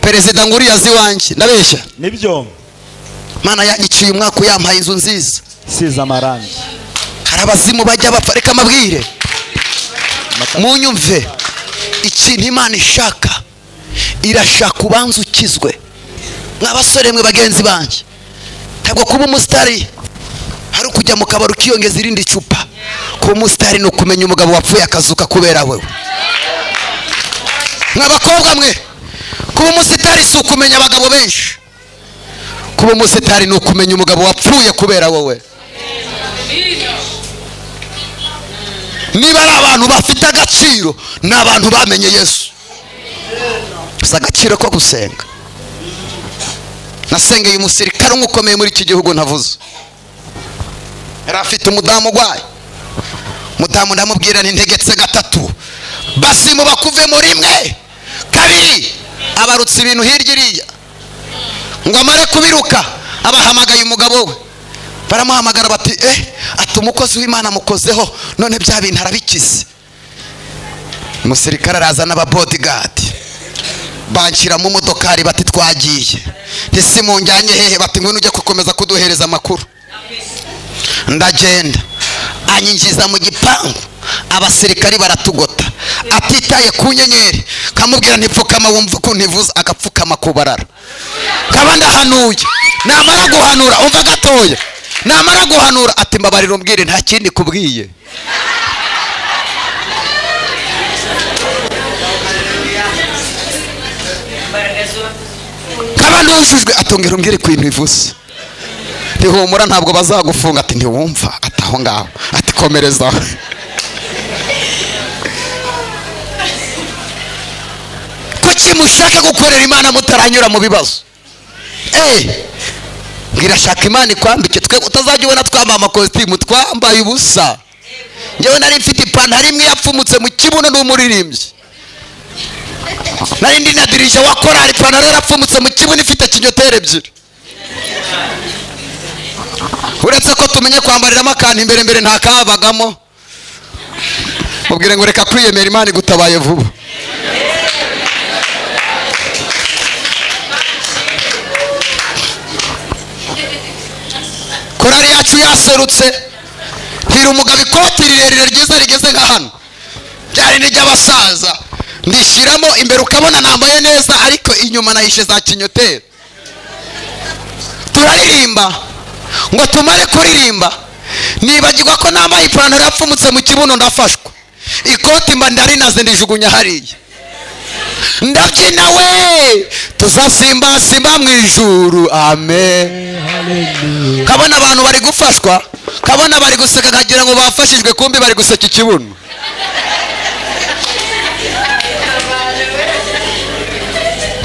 Perezida nguriya azi wanjye, ndabeshya? Nibyo. Imana yanyiciye umwaka yampaye inzu nziza siza amarangi. Hari abazimu bajya bapfa, reka mabwire munyumve. Ikintu Imana ishaka, irashaka ubanza ukizwe. Mwabasore mwe bagenzi banjye, ntabwo kuba umusitari hari ukujya mu kabari ukiyongeza irindi cupa. Kuba umusitari ni ukumenya umugabo wapfuye akazuka kubera wewe. Mwabakobwa mwe, kuba umusitari si ukumenya abagabo benshi. Kuba umusitari ni ukumenya umugabo wapfuye kubera wowe. niba ari abantu bafite agaciro ni abantu bamenye Yesu. Si agaciro ko gusenga. Nasengeye umusirikare umukomeye muri iki gihugu ntavuze, yari afite umudamu urwaye. Mudamu ndamubwira ntegetse gatatu basi muba kuve muri rimwe kabiri, abarutse ibintu hirya iriya ngo amare kubiruka. Abahamagaye umugabo we, baramuhamagara bati ati umukozi w'Imana mukozeho none bya bintu arabikize. Umusirikare araza n'aba bodyguard banshyira mu modokari bati twagiye. Ntisi munjyanye hehe? Bati ngwino ujye gukomeza kuduhereza amakuru. Ndagenda anyinjiza mu gipangu, abasirikari baratugota, atitaye ku nyenyeri. Kamubwira ntipfukama wumva ko ntivuza, agapfukama kubarara. Kaba ndahanuye, namara guhanura umva gatoya, namara guhanura ati mbabarira umbwire nta kindi kubwiye. Kaba ndushijwe atongera umbwire ku bintu bivuze. Ntihumura ntabwo bazagufunga. Ati ntiwumva? Ati aho ngaho. Ati komereza. Kuki mushaka gukorera Imana mutaranyura mu bibazo? Ngira shaka Imana ikwambike, twe utazajya ubona twambaye amakositimu twambaye ubusa. Njyewe nari mfite ipantaro imwe yapfumutse mu kibuno n'umuririmbyi. Nari ndi na dirije wa korali, ipantaro yarapfumutse mu kibuno ifite kinyotere ebyiri. Uretse ko tumenye kwambariramo akantu imbere mbere nta kabagamo. Mubwire ngo reka kwiyemera, Imana igutabaye vuba. Korali yacu yaserutse, ntira umugabo ikoti rirerire ryiza rigeze nka hano, byari n'iry'abasaza. Ndishyiramo imbere ukabona nambaye neza, ariko inyuma nahishe za kinyotere. Turaririmba, ngo tumare kuririmba nibagirwa ko nambaye ipantaro yapfumutse mu kibuno. Ndafashwa ikoti mba ndarinaze ndijugunya hariya. Ndabyina we, tuzasimbasimba mu ijuru. Amen. Kabona abantu bari gufashwa, kabona bari guseka, kagira ngo bafashijwe, kumbi bari guseka ikibuno.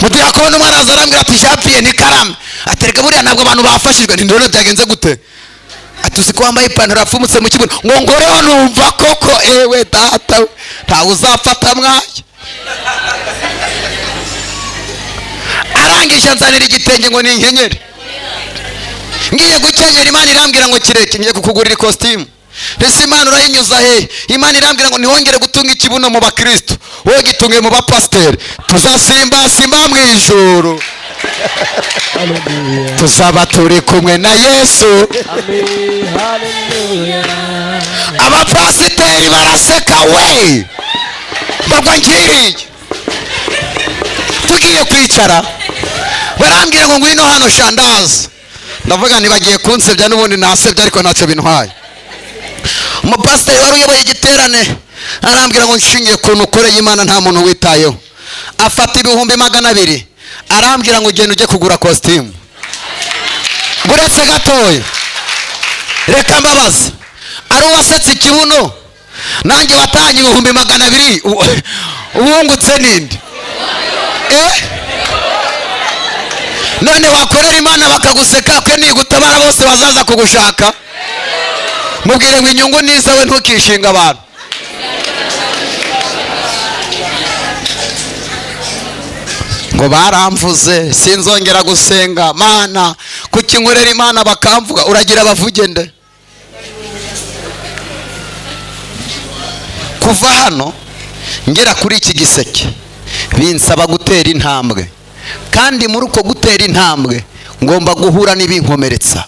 Mugira kubona umwana azarambwira ati Jean-Pierre ni karame. Atereka buriya ntabwo abantu bafashijwe. Ndone byagenze gute? Atuzi ko wambaye ipantaro yapfumutse mu kibuno. Ngo ngoro numva koko ewe data ntawe uzafata mwanya. Arangije nzanira igitenge ngo ninkenyere. Ngiye gukenyera Imana irambwira ngo kireke, ngiye kukugurira ikositimu. Ndetse Imana urayinyuza he? Imana irambwira ngo ntihongere gutunga ikibuno mu bakristo, wowe gitunge mu bapasiteri. Tuzasimbasimba mu ijuru. Tuzaba turi kumwe na Yesu. Abapasiteri baraseka we, bagwa ngiriye. Tugiye kwicara barambwira ngo ngwino hano shandaza. Ndavuga nibagiye kunsebya, n'ubundi nasebya ariko ntacyo bintwaye. Umupasiteri wari uyoboye igiterane arambwira ngo nshingiye kuntu ukoreye Imana nta muntu witayeho. Afata 200,000 arambwira ngo genda ujye kugura kositimu. Buretse gatoya, reka mbabaza, ari uwasetse ikibuno nanjye watanye 200,000 uwungutse ninde? None wakorera Imana bakaguseka, kwe nigutabara bose bazaza kugushaka. Mubwire ngo inyungu nizawe ntukishinga abantu. Ngo baramvuze sinzongera gusenga. Mana kuki nkorera Imana bakamvuga? Uragira bavuge nde? Kuva hano ngera kuri iki giseke binsaba gutera intambwe, kandi muri uko gutera intambwe ngomba guhura n'ibinkomeretsa.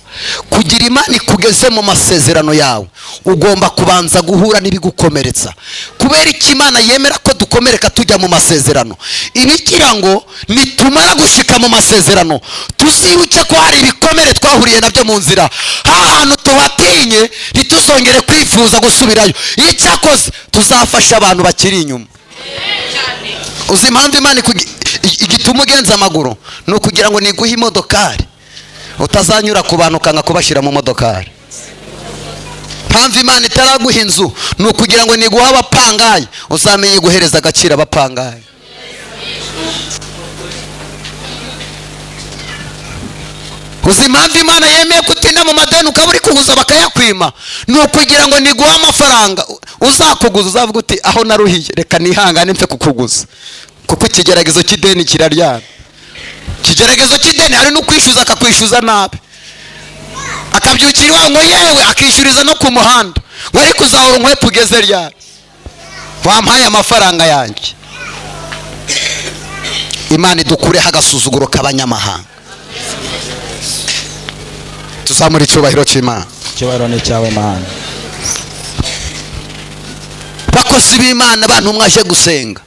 Kugira Imana ikugeze mu masezerano yawe ugomba kubanza guhura n'ibigukomeretsa. Kubera iki Imana yemera ko dukomereka tujya mu masezerano? Ibigira ngo nitumara gushika mu masezerano tuzibuke ko hari ibikomere twahuriye nabyo mu nzira. Ahantu tuhatinye ntituzongere kwifuza gusubirayo. Icyakoze tuzafasha abantu bakiri inyuma. Uzi impamvu Imana igituma ugenza amaguru? Ni ukugira ngo niguhe imodokari utazanyura ku bantu ukanga kubashyira mu modokari. impamvu imana itaraguha inzu ni ukugira ngo niguha abapangayi uzamenye guhereza agaciro abapangayi. uzi impamvu imana yemeye kutinda mu madeni ukaba uri kuguza bakayakwima? ni ukugira ngo niguha amafaranga uzakuguza uzavuga uti aho naruhiye reka nihangane mfe kukuguza, kuko ikigeragezo cy'ideni kiraryana. ikigeragezo cy'ideni hari n'ukwishyuza akakwishyuza nabi, akabyukira ngo yewe akishyuriza no ku muhanda ngo ariko uzahora unkwepe ugeze ryari, wampaye amafaranga yanjye. imana idukureho agasuzuguro k'abanyamahanga. tuzamura icyubahiro cy'Imana. icyubahiro ni cyawe Mana. bakozi b'Imana, abantu mwaje gusenga,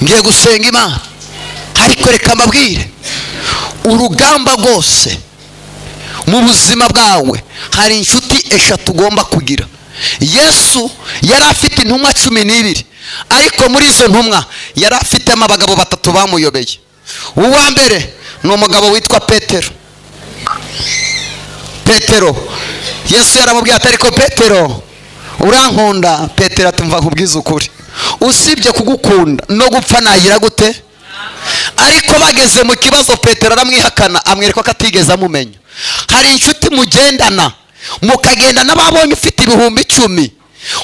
ngiye gusenga Imana, ariko reka mbabwire urugamba rwose mu buzima bwawe hari inshuti eshatu ugomba kugira. Yesu yari afite intumwa 12, ariko muri izo ntumwa yari afitemo abagabo 3 bamuyobeye. uwa mbere ni umugabo witwa Petero. Yesu yaramubwiye ati ariko Petero urankunda? Petero ati mva nkubwiza ukuri, usibye kugukunda no gupfa nagira gute? ariko bageze mu kibazo Petero aramwihakana, amwereka ko atigeze amumenya. hari inshuti mugendana, mukagenda n'ababonye ufite 10,000,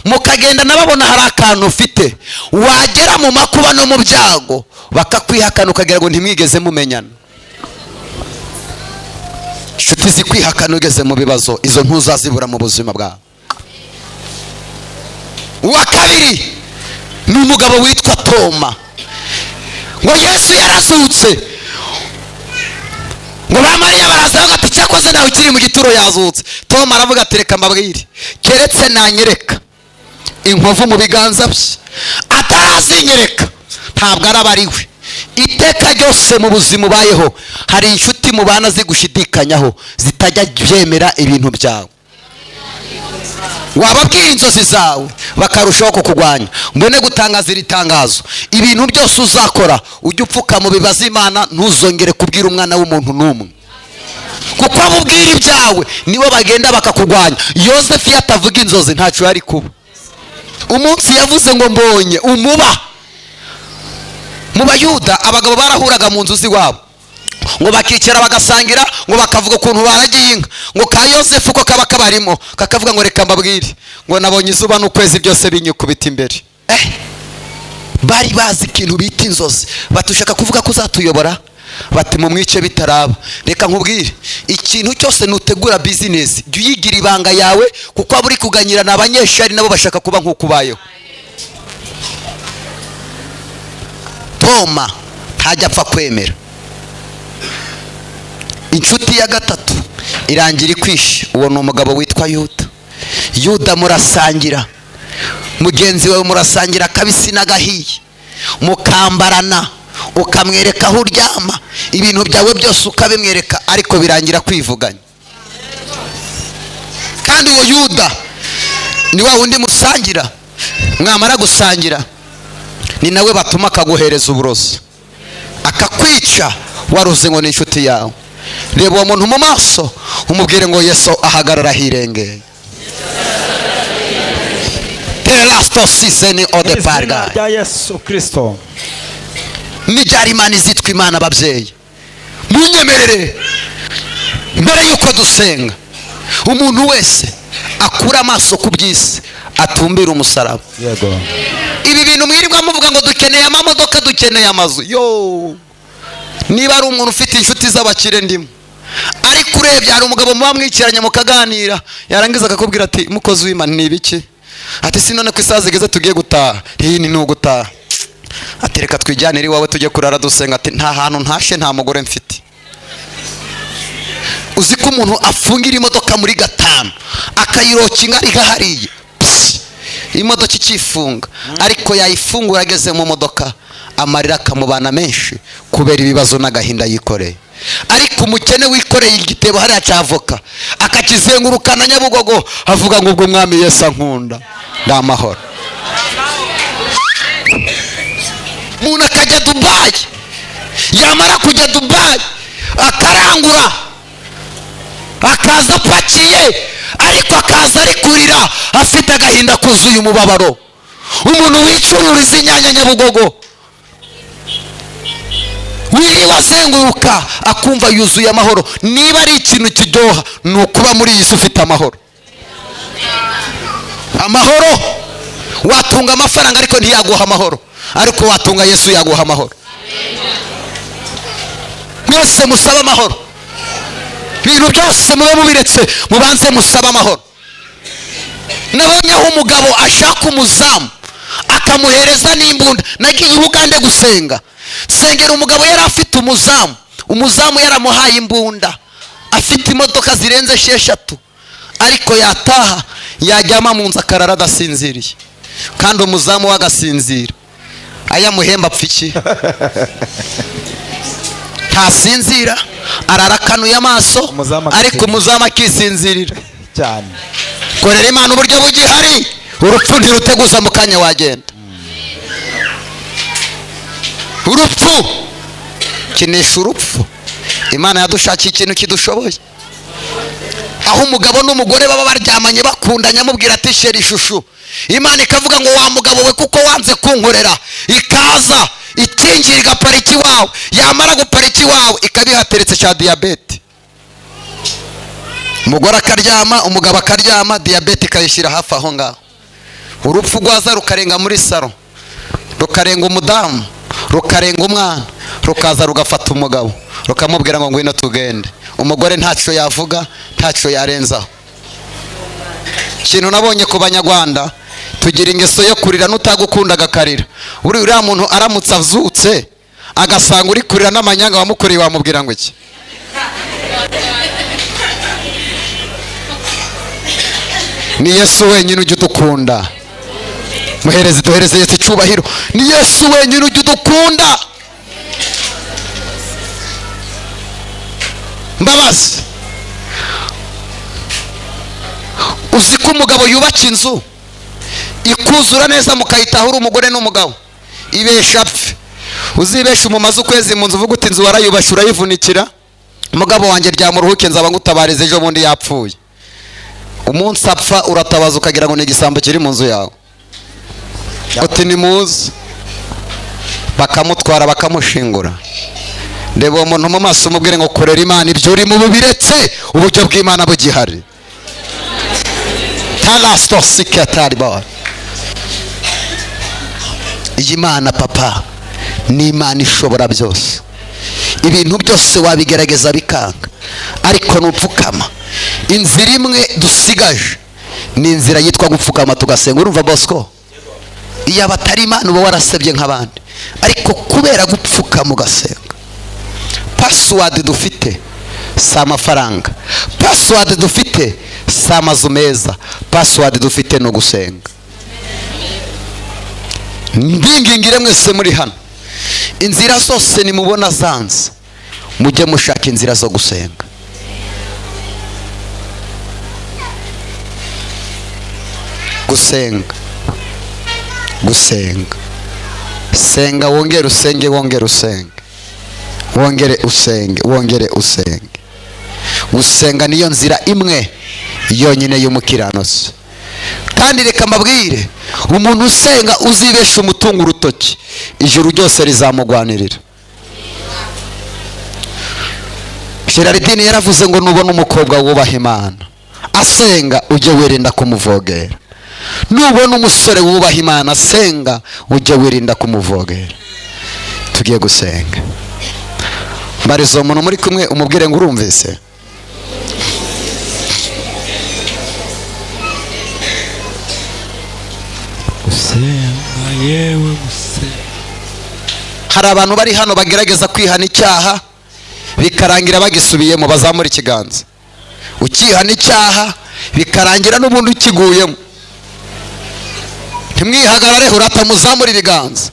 mukagenda n'ababona hari akantu ufite, wagera mu makuba no mu byago bakakwihakana ukagira ngo ntimwigeze mumenyana. inshuti zikwihakana ugeze mu bibazo, izo ntuzazibura mu buzima bwawe. uwa kabiri ni umugabo witwa Toma. ngo Yesu yarazutse, ngo ba Mariya baraza bati cyakoze nawe ukiri mu gituro yazutse. Toma aravuga ati reka mbabwire, keretse nanyereka inkovu mu biganza bye, atarazinyereka ntabwo araba ari we. iteka ryose mu buzima ubayeho hari inshuti mubana zigushidikanyaho, zitajya byemera ibintu byawe. wababwira inzozi zawe bakarushaho kukugwanya. mbone gutangaza iri tangazo, ibintu byose uzakora ujye upfuka mu bibaza Imana, ntuzongere kubwira umwana w'umuntu n'umwe, kuko abubwira ibyawe nibo bagenda bakakugwanya. Yosefu yatavuga inzozi ntacyo yari kuba. umunsi yavuze ngo mbonye umuba. mu Bayuda abagabo barahuraga mu nzu z'iwabo, ngo bakicara bagasangira, ngo bakavuga ukuntu baragiye inka, ngo ka Yosefu ko kaba kabarimo kakavuga ngo reka mbabwire, ngo nabonye izuba n'ukwezi byose binyikubita imbere. bari bazi ikintu bita inzozi. batushaka kuvuga ko uzatuyobora, bati mu mwice bitaraba. reka nkubwire, ikintu cyose nutegura business jya uyigira ibanga yawe, kuko abo uri kuganyira ni abanyeshari, nabo bashaka kuba nk'uko ubayeho. Toma ntajya apfa kwemera. inshuti ya gatatu irangira ikwishe, uwo ni umugabo witwa Yuda. Yuda murasangira, mugenzi wawe murasangira kabisi n'agahiye, mukambarana, ukamwereka aho uryama, ibintu byawe byose ukabimwereka, ariko birangira kwivuganya. kandi uwo Yuda ni wa wundi musangira, mwamara gusangira ni nawe batuma akaguhereza uburozi, akakwica waruze ngo ni inshuti yawe. reba uwo muntu mu maso umubwire ngo Yesu ahagarara hirengeye. Telasto season of the parga ya Yesu Kristo. Nijari Imana izitwa Imana. ababyeyi munyemerere mbere yuko dusenga, umuntu wese akura amaso ku by'isi atumbira umusaraba. Yego. ibi bintu mwirirwa muvuga ngo dukeneye amamodoka, dukeneye amazu, yo niba ari umuntu ufite inshuti z'abakire ndimo, ariko urebye hari umugabo muba mwikiranye mukaganira, yarangiza akakubwira ati mukozi w'Imana ni ibiki? ati si none ko isaha zigeze tugiye gutaha. ni ugutaha. ati reka twijyanire iwawe tujye kurara dusenga. ati nta hantu ntashe, nta mugore mfite. uzi ko umuntu afungira imodoka muri 5 akayirokinga ari hariye, imodoka ikifunga, ariko yayifungura ageze mu modoka amarira akamubana menshi kubera ibibazo n'agahinda yikoreye. ariko umukene wikoreye igitebo hariya cyavoka akakizengurukana Nyabugogo, avuga ngo ubwo Mwami Yesu ankunda ndamahoro. umuntu akajya Dubai, yamara kujya Dubai akarangura, akaza apakiye, ariko akaza ari kurira afite agahinda kuzuye umubabaro, umuntu wicururiza inyanya Nyabugogo wiriwe azenguruka akumva yuzuye amahoro. Niba ari ikintu kiryoha ni ukuba muri iyi si ufite amahoro. Amahoro, watunga amafaranga ariko ntiyaguha amahoro, ariko watunga Yesu yaguha amahoro. Mwese musaba amahoro, ibintu byose mube mubiretse mubanze musaba amahoro. Nabonye aho umugabo ashaka umuzamu akamuhereza n'imbunda. Nagiye Uganda gusenga, sengera umugabo yari afite umuzamu yaramuhaye imbunda, afite imodoka zirenze 6, ariko yataha yajyama mu nzu akarara adasinziriye, kandi umuzamu wagasinzira ayamuhemba apfiki ntasinzira, ararakanuye amaso, ariko umuzamu akisinzirira cyane. Korera Imana uburyo bugihari, urupfu ntiruteguza mu kanya wagenda. Urupfu kinesha urupfu. Imana yadushakiye ikintu kidushoboye. Aho umugabo n'umugore baba baryamanye bakundanye, amubwira ati sheri ishushu, Imana ikavuga ngo wa mugabo we kuko wanze kunkorera, ikaza ikingira igaparika iwawe, yamara guparika iwawe ikabihateretse cya diyabete. Umugore akaryama, umugabo akaryama, diyabete ikayishyira hafi aho ngaho. Urupfu rwaza rukarenga muri saro, rukarenga umudamu, rukarenga umwana, rukaza rugafata umugabo, rukamubwira ngo ngwino tugende. Umugore ntacyo yavuga, ntacyo yarenzaho. Ikintu nabonye ku Banyarwanda, tugira ingeso yo kurira n'utagukunda agakarira. Uriya muntu aramutse azutse agasanga uri kurira n'amanyanga wamukoreye, wamubwira ngo iki? Ni Yesu wenyine ujya udukunda. Duhereze Yesu icyubahiro. Ni Yesu wenyine ujya udukunda. Mbabazi, uzi ko umugabo yubaka inzu ikuzura neza mukayitaha uri umugore n'umugabo, ibesha apfe. Uzibesha umumaze ukwezi mu nzu uvuga uti inzu warayubasha urayivunikira, umugabo wanjye ryamuruhuke nzaba ngutabariza ejo bundi yapfuye. Umunsi apfa uratabaza ukagira ngo ni igisambo kiri mu nzu yawe, uti ni muzi, bakamutwara bakamushingura. Ndeba uwo muntu mu maso umubwire ngo korera Imana ibyo uri mu bubiretse, uburyo bw'Imana bugihari. Iyi Mana papa ni Imana ishobora byose. Ibintu byose wabigerageza bikanga, ariko nupfukama. Inzira imwe dusigaje ni inzira yitwa gupfukama tugasenga. Urumva Bosco, iyo abatari Imana uba warasebye nk'abandi, ariko kubera gupfukama ugasenga. Password dufite si amafaranga, password dufite si amazu meza, password dufite no gusenga. Ndingingire mwese muri hano, inzira zose nimubona zanze, mujye mushaka inzira zo gusenga. Gusenga senga, wongere usenge, wongere usenge, wongere usenge. Gusenga niyo nzira imwe yonyine y'umukiranutsi. Kandi reka mbabwire, umuntu usenga uzibesha umutungo urutoki, ijuru ryose rizamugwanirira. Gerardine yaravuze ngo nubona umukobwa wubaha Imana asenga, ujye wirinda kumuvogera. Nubona umusore wubaha Imana asenga, ujye wirinda kumuvogera. Tugiye gusenga. Mbarizo umuntu muri kumwe umubwire ngo urumvise. Gusenga yewe gusenga. Hari abantu bari hano bagerageza kwihana icyaha bikarangira bagisubiyemo, bazamura ikiganza. Ukihana icyaha bikarangira n'ubundi ukiguyemo, ntimwihagarare, uratamuzamura ibiganza.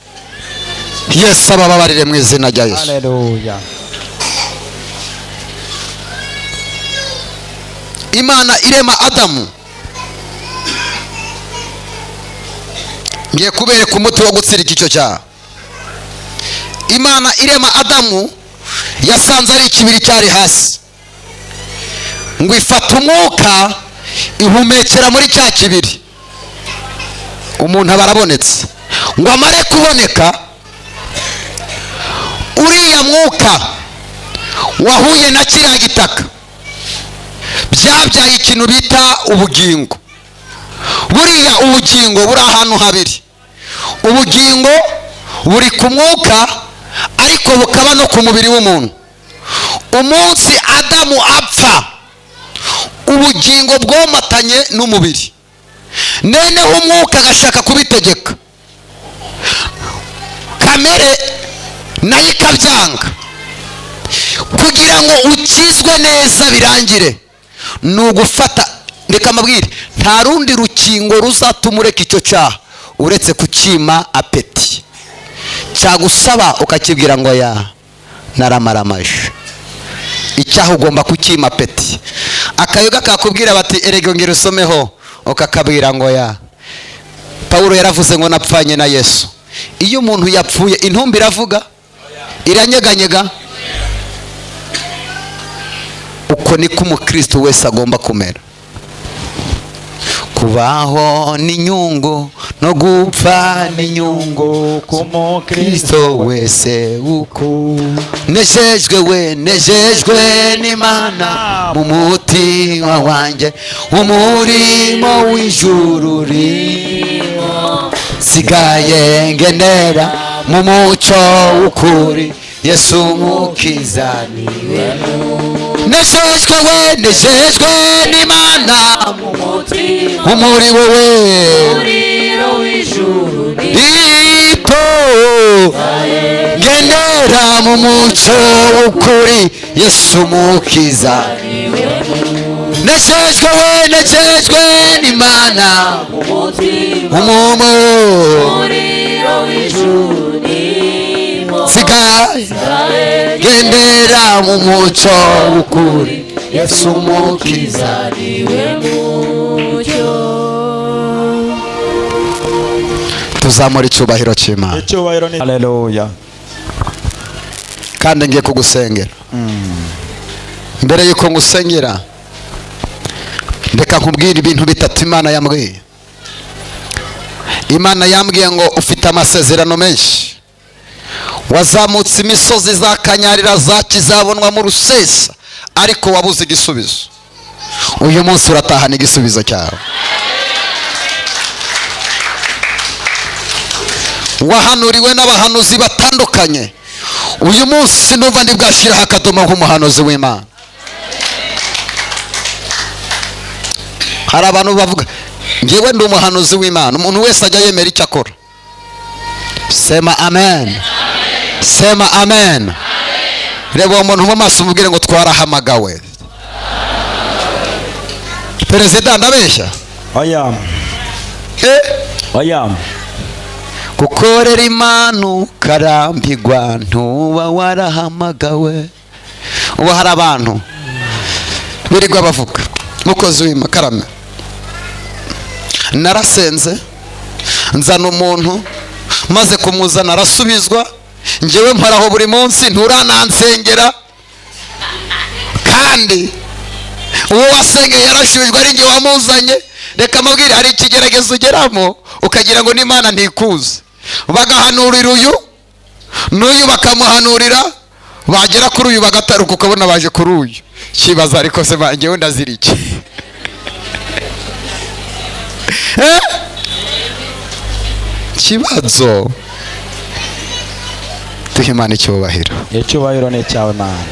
Yesu ababarire mu izina rya Yesu. Haleluya. Imana irema Adamu, ngiye kubereka umuti wo gutsirika icyo cyaha. Imana irema Adamu yasanze ari ikibiri cyari hasi, ngo ifata umwuka ihumekera muri cya kibiri, umuntu aba arabonetse. ngo amare kuboneka, uriya mwuka wahuye na kiriya gitaka byabyaye ikintu bita ubugingo. buriya ubugingo buri ahantu habiri. ubugingo buri ku mwuka ariko bukaba no ku mubiri w'umuntu. umunsi Adamu apfa, ubugingo bwomatanye n'umubiri, noneho umwuka agashaka kubitegeka, kamere nayo ikabyanga. kugira ngo ukizwe neza birangire ni ugufata, reka mabwire, nta rundi rukingo ruzatuma ureka icyo cyaha uretse kucyima apeti. cyagusaba ukakibwira ngo ya naramaramaje, icyaha ugomba kucyima apeti. akayoga kakubwira bati erega ngero usomeho, ukakabwira ngo ya Pawulo yaravuze ngo napfanye na Yesu. iyo umuntu yapfuye intumbi iravuga, iranyeganyega. uko niko umukristo wese agomba kumera. kubaho ni inyungu no gupfa ni inyungu ku mukristo wese. uko nejejwe n'Imana mu mutima wanjye, umurimo w'ijuru urimo, sigaye ngenera mu mucyo w'ukuri, Yesu mukiza niwe. nejejwe n'Imana mu mutima, umurimo w'ijuru ipo, ngenera mu mucyo w'ukuri, Yesu mukiza niwe. nejejwe n'Imana mu mutima, umurimo w'ijuru sigaye gendera mu mucyo w'ukuri, Yesu mukiza niwe mucyo. tuzamura icyubahiro cy'Imana. icyubahiro ni haleluya. kandi ngiye kugusengera. mbere yuko ngusengera, reka nkubwire ibintu bitatu Imana yambwiye. Imana yambwiye ngo ufite amasezerano menshi, wazamutse imisozi za Kanyarira zakizabonwa mu Rusesa, ariko wabuze igisubizo. uyu munsi uratahana igisubizo cyawe. wahanuriwe n'abahanuzi batandukanye, uyu munsi numva ntibwashyiraho akadomo nk'umuhanuzi w'Imana. hari abantu bavuga ngewe ndi umuhanuzi w'Imana. umuntu wese ajya yemera icyo akora. sema amen. sema amen. reba uwo muntu mu maso umubwire ngo twarahamagawe. perezida ndabeshya? oya oya. gukorera Imana ukarambirwa ntuba warahamagawe. ubu hari abantu birirwa bavuga mukozi w'Imana karame, narasenze nzana umuntu, maze kumuzana arasubizwa, njyewe mparaho buri munsi nturanansengera, kandi uwo wasengeye yarashubijwe ari njye wamuzanye. reka mabwire, hari ikigeragezo ugeramo ukagira ngo n'Imana ntikuze. bagahanurira uyu n'uyu bakamuhanurira, bagera kuri uyu bagataruka ukabona baje kuri uyu. kibaza ariko se njyewe ndazira iki? kibazo. duhe Imana icyubahiro. icyubahiro ni icyawe Mana.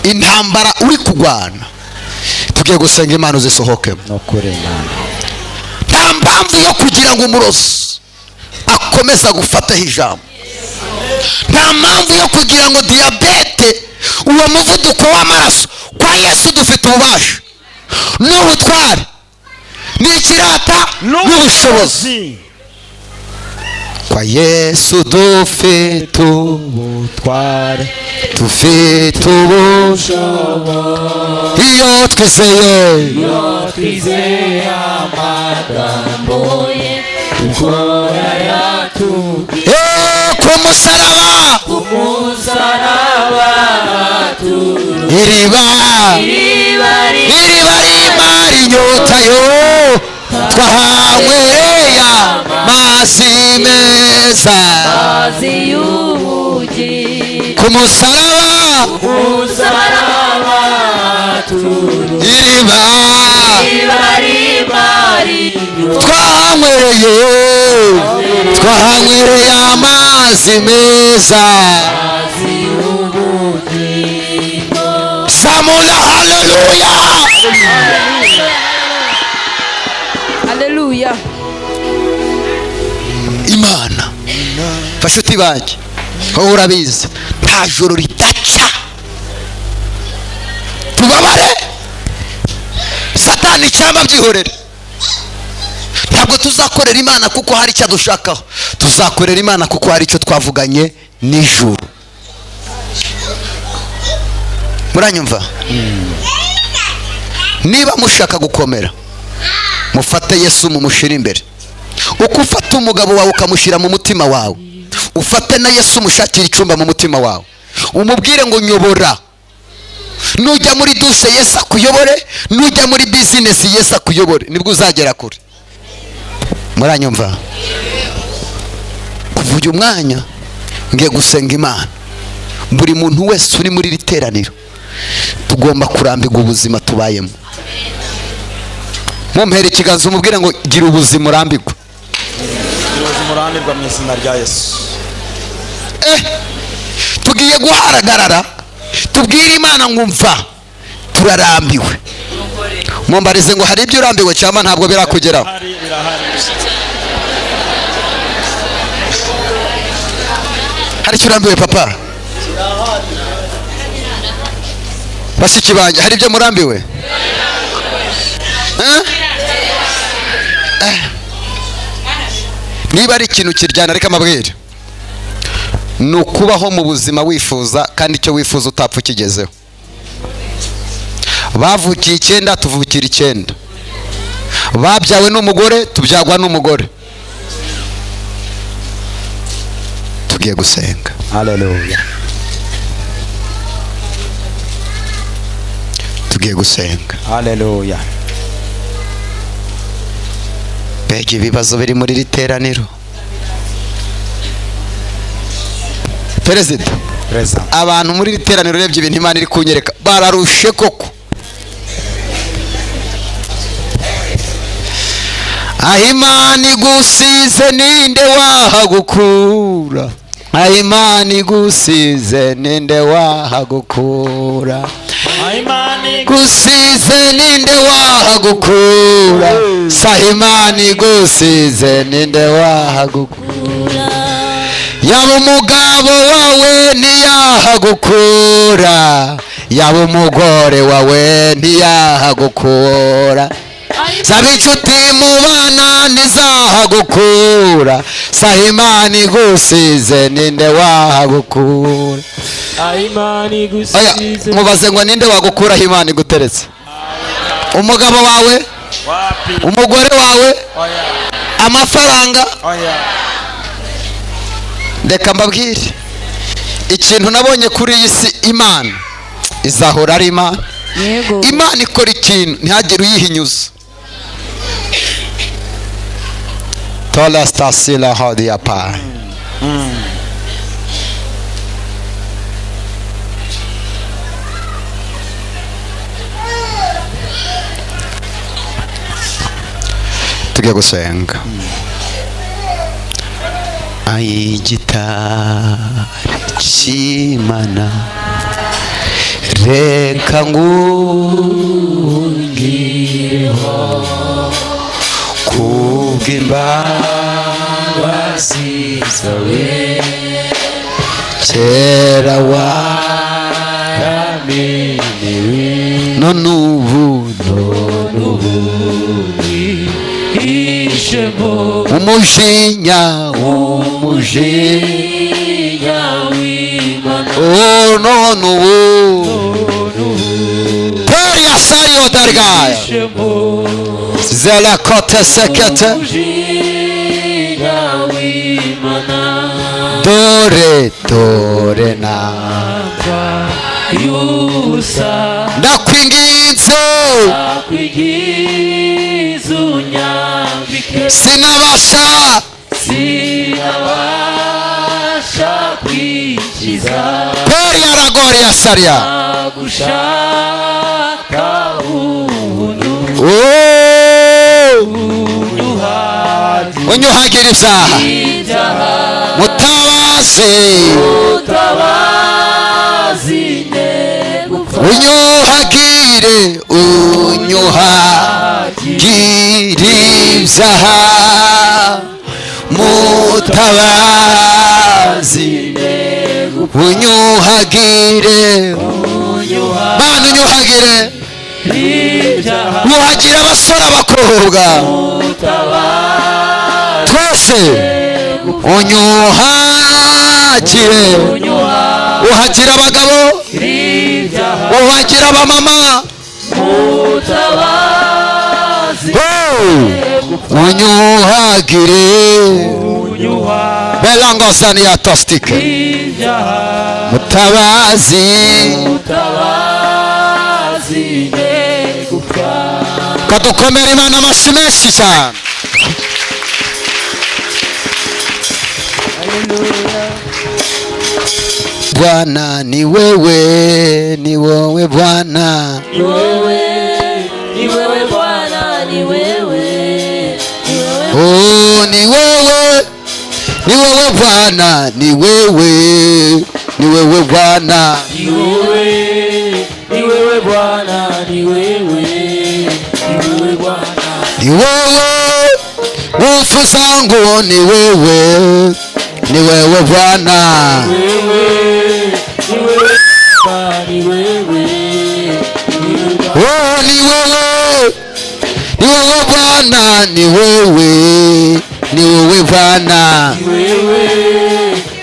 intambara uri kurwana tugiye gusenga Imana uzisohokemo. nukuri Mana. nta mpamvu yo kugira ngo umurozi akomeza gufataho ijambo. nta mpamvu yo kugira ngo diyabete, uwo muvuduko w'amaraso, kwa Yesu dufite ububasha n'ubutware n'ikirata n'ubushobozi. kwa Yesu dufite ubutware, dufite ubushobozi. iyo twizeye amagambo ye, ukora yatubwiye. ku musaraba iriba rimara twagezayo twahanywereye amazi meza mazi y'ubugi ku musaraba iriba twahanywereye amazi meza samura haleluya haleluya imana bashuti banjye wowe urabizi nta joro ridaca tubabare satani cyangwa byihorere ntabwo tuzakorera imana kuko hari icyo dushakaho tuzakorera imana kuko hari icyo twavuganye nijoro muranyumva niba mushaka gukomera mufate Yesu mumushira imbere uko ufata umugabo wawe ukamushyira mu mutima wawe ufate na Yesu umushakira icyumba mu mutima wawe umubwire ngo nyobora nujya muri dushe Yesu akuyobore nujya muri bizinesi Yesu akuyobore nibwo uzagera kure muranyumva kuva uyu mwanya ngiye gusenga Imana buri muntu wese uri muri riteraniro tugomba kurambirwa ubuzima tubayemo mumpera ikiganza umubwire ngo gira ubuzima urambirwa mu izina rya Yesu. tugiye guharagarara tubwire Imana ngo mva turarambiwe mumbarize ngo hari ibyo urambiwe cyangwa ntabwo birakugeraho hari icyo urambiwe papa bashiki banjye hari ibyo murambiwe niba ari ikintu kiryana reka amabwire ni ukubaho mu buzima wifuza kandi icyo wifuza utapfa ukigezeho bavukiye 9 tuvukira 9 babyawe n'umugore tubyagwa n'umugore tugiye gusenga haleluya tugiye gusenga haleluya mbega ibibazo biri muri riteraniro perezida abantu muri riteraniro urebye ibintu Imana iri kunyereka bararushe koko Imana igusize ninde wahagukura Imana igusize ninde wahagukura gusize ninde wahagukura Imana igusize ninde wahagukura yaba umugabo wawe ntiyahagukura yaba umugore wawe ntiyahagukura saba inshuti mu bana ntizahagukura Imana igusize ninde wahagukura mubaze ngo ninde wagukura Imana iguteretse umugabo wawe umugore wawe amafaranga reka mbabwire ikintu nabonye kuri iyi si Imana izahora ari Imana Imana ikora ikintu ntihagire uyihinyuza tola stasila hadiya pa tugiye gusenga ayigitari cy'Imana reka ngungireho kubw'imbabazi zawe kera waramenewe none ubu umujinya w'Imana none ubu peri asayo darigaya zela kote sekete dore namba ndakwinginze sinabasha kwikiza Gloria la Gloria Saria gushaka ubuntu unyuhagira ibyaha mutabazi unyuhagire ibyaha mutabazi unyuhagire Mana unyuhagire unyuhagire abasore abakobwa twese unyuhagire uhagira abagabo uhagira abamama unyuhagire belangosani ya tostike mutabazi kadukomera Imana amashyi menshi cyane. Bwana ni wewe, ni wewe Bwana, ni wewe, ni wewe Bwana, ni wewe, ni wewe. Oh, ni wewe, ni wewe Bwana, ni wewe, ni wewe Bwana, ni wewe, ni wewe Bwana, ni wewe, ni wewe Bwana, ni wewe nguvu zangu, ni wewe, ni wewe Bwana, ni wewe, ni wewe Bwana, ni wewe, ni wewe Bwana. oh, ni wewe, ni wewe Bwana, ni wewe, ni wewe Bwana, Ni wewe,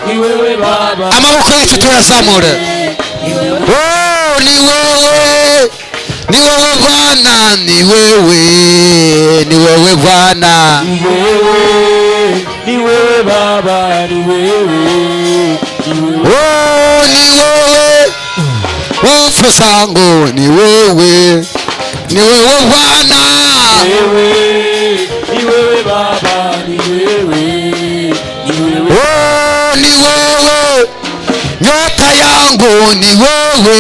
ni wewe Baba, amaboko yacu tuyazamure. ni wewe, Oh, ni wewe, ni wewe Bwana, ni wewe, ni wewe Bwana, ni wewe, ni wewe Baba, ni wewe, ni wewe. oh, ni wewe nguvu zangu, ni wewe, ni wewe Bwana, Wewe, ni wewe Baba, ni wewe, ni wewe. oh, ni wewe nyota yangu, ni wewe,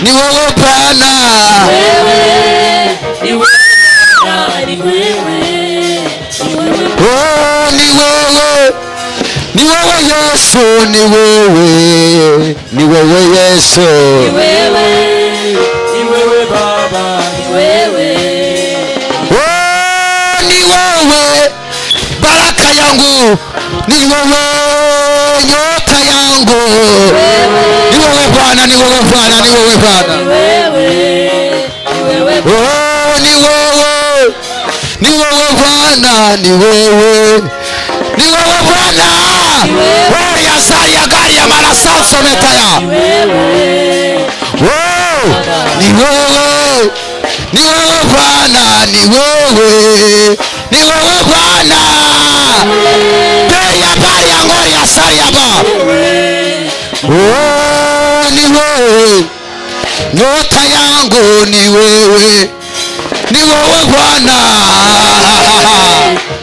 ni wewe Bwana, Wewe, ni wewe Bwana, ni wewe, ni wewe. oh, ni wewe, ni wewe Yesu, ni wewe, ni wewe Yesu, Ni wewe, ni wewe Baba, ni wewe. oh, ni wewe baraka yangu, ni wewe nyota yangu, ni wewe Bwana, ni wewe Bwana, ni wewe Bwana, Ni wewe, ni wewe. oh, ni wewe, ni wewe Bwana, ni wewe, ni wewe Bwana, oh, ya sari ya gari ya marasaso metaya, Ni wewe, oh, ni wewe, ni wewe Bwana, ni wewe, ni wewe Bwana, beya baya ngori ya sari ya ba, oh, ni wewe nyota yangu, ni wewe, ni wewe Bwana,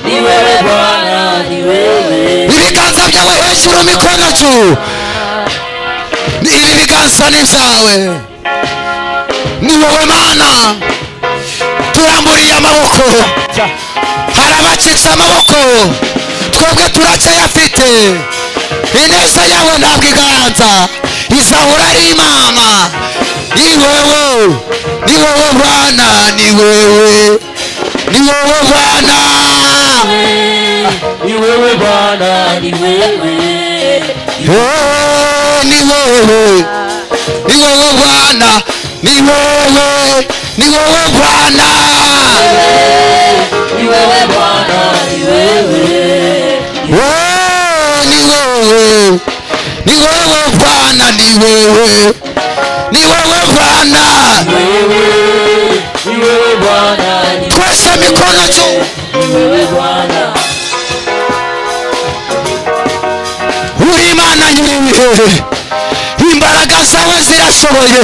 ni wewe Bwana, ni wewe. ibiganza byawe hejuru, mikono juu, ibi biganza ni byawe, ni wowe Mana, turamburiye amaboko, hari abacitse amaboko, twebwe turacyayafite, ineza yawe ntabwo iganza, izahora ari Imana, ni wewe, ni wowe Bwana, ni wewe, ni wowe Bwana, Ni wewe Bwana, ni wewe. oh, ni wewe, ni wewe Bwana, ni wewe, ni wewe Bwana, Ni wewe Bwana, ni wewe. oh, ni wewe, ni wewe Bwana, ni wewe, ni wewe Bwana, Ni wewe Bwana, ni twese mikono juu, wewe Bwana. uri Imana nyiribihe, imbaraga zawe zirashoboye,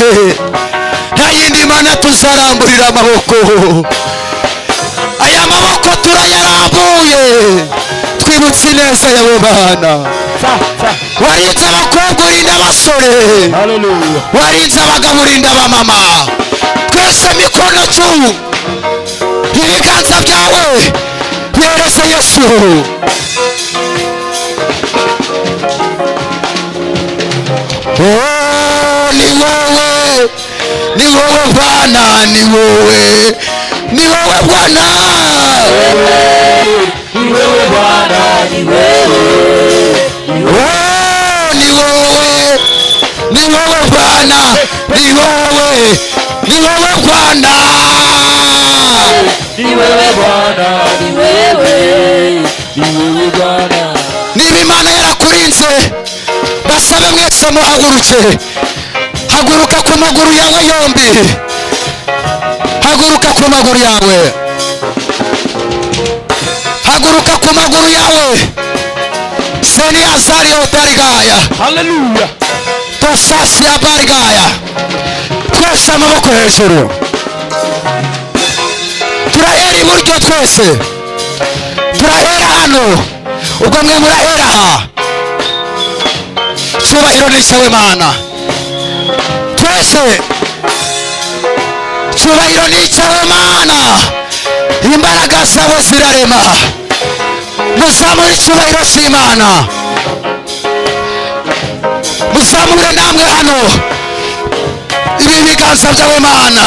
nta yindi Mana tuzaramburira amaboko, aya maboko turayarambura twibutse ineza yawe Mana. Warinze abakobwa urinda abasore, warinze abagabo urinda abamama. Twese mikono juu, ibiganza byawe byoreze Yesu. Oh, ni wowe Bwana, ni wowe Bwana. Ni wewe Bwana, ni wewe. Oh, ni wowe Bwana, ni wowe Bwana. Ni wewe Bwana, ni wewe Bwana. Niba Imana yarakurinze, basabe mwese muhaguruke. Haguruka ku maguru yawe yombi, haguruka ku maguru yawe, haguruka ku maguru yawe. Seni azario barigaya, Hallelujah. tosasi ya barigaya. Twese amaboko hejuru, turahera iburyo twese, turahera hano, ubwo mwe murahera aha. Cyubahiro ni cyawe Mana. Twese cyubahiro ni cyawe Mana. Imbaraga zawe zirarema. Muzamure icyubahiro cy'Imana, muzamure namwe hano ibi biganza byawe Mana.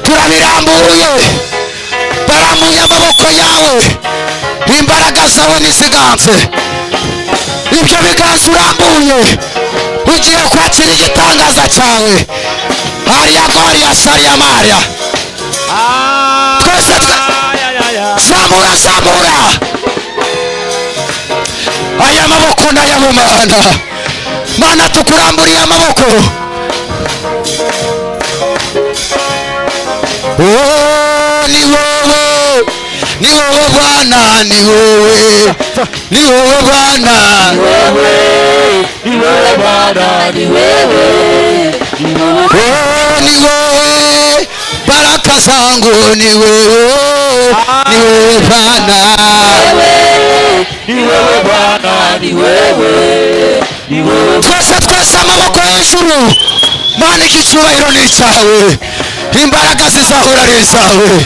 Turabirambuye, barambuye amaboko yawe. Imbaraga zawe niziganze. Ibyo biganza urambuye, ugiye kwakira igitangaza cyawe. Hariya Gloria Saria Maria. Twese zamura aya maboko n'ayawe Mana, tukuramburiye amaboko. Oh, ni wowe Bwana, ni wowe Bwana. Ni wewe Bwana, ni wewe. Oh, ni wewe baraka zangu, ni wewe Bwana. Ni wewe Bwana, ni wewe. Twese amaboko hejuru. Mana, iki cyubahiro ni icyawe, imbaraga zizahora ari izawe.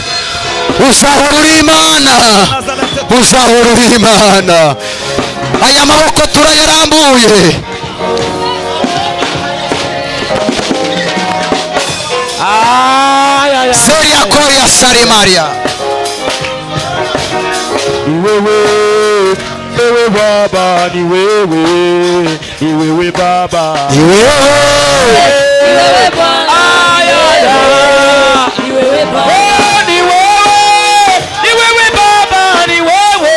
Uzahora uri Imana, uzahora uri Imana. Aya maboko turayarambuye. Seria Gloria Saria Maria. Ni wewe Baba, ni wewe Baba. Ni wewe Bwana. Ni wewe Baba. Ni wewe Baba, ni wewe.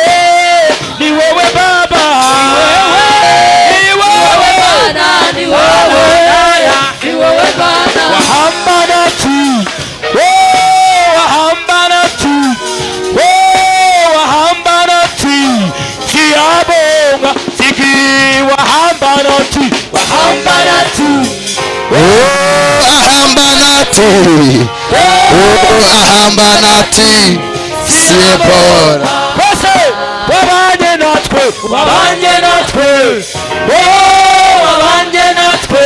Ni wewe Baba. Ni wewe Bwana, ni wewe. Ni wewe Bwana. Wahambanati. Wahambanati. Wahambanati. Kiabonga. Siki wahambanati. Wahambanati. ahambanati. Ahambanati. Sie bora. Wabanye natwe. Wabanye natwe. Wabanye natwe.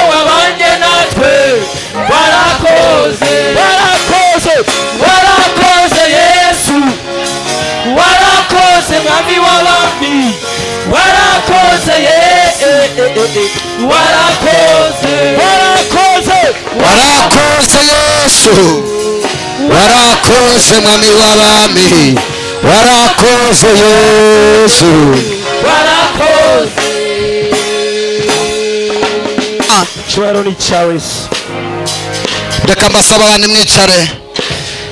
Wabanye natwe. Warakoze. Warakoze. Warakoze Yesu. Warakoze mwami w'abami. Warakoze warakoze. Warakoze. Warakoze Yesu. Warakoze mwami w'abami. Warakoze Yesu. Warakoze. Cyubahiro ni cyawe Yesu. Reka mbasaba abantu mwicare,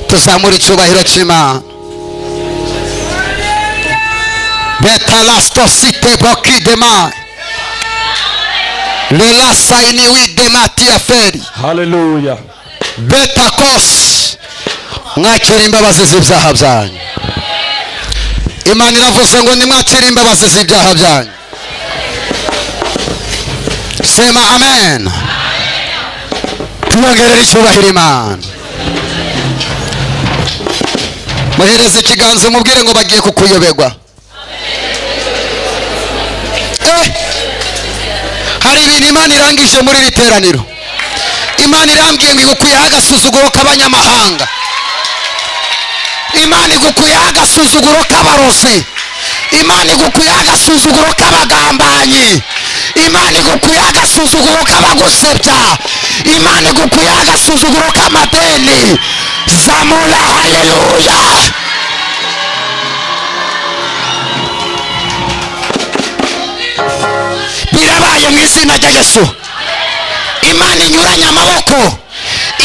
tuzamure icyubahiro cy'Imana. Betalastosite bokidema. Lelasa iniwi dematia feri. Hallelujah. Betakos. Mwakira imbabazi z'ibyaha byanyu. Imana iravuze ngo nimwakire imbabazi z'ibyaha byanyu. Sema amen. Tuyongerere icyubahiro Imana. muhereze ikiganza umubwire ngo bagiye kukuyoberwa. Hari ibintu Imana irangije muri iri teraniro. Imana irambwiye ngo igukuyeho agasuzuguro k'abanyamahanga. Imana igukuyeho agasuzuguro k'abarozi. Imana igukuyeho agasuzuguro k'abagambanyi. Imana igukuyeho agasuzuguro k'abagusebya. Imana igukuyeho agasuzuguro k'amadeni. Zamura haleluya. Birabaye mu izina rya Yesu. Imana inyuranye amaboko.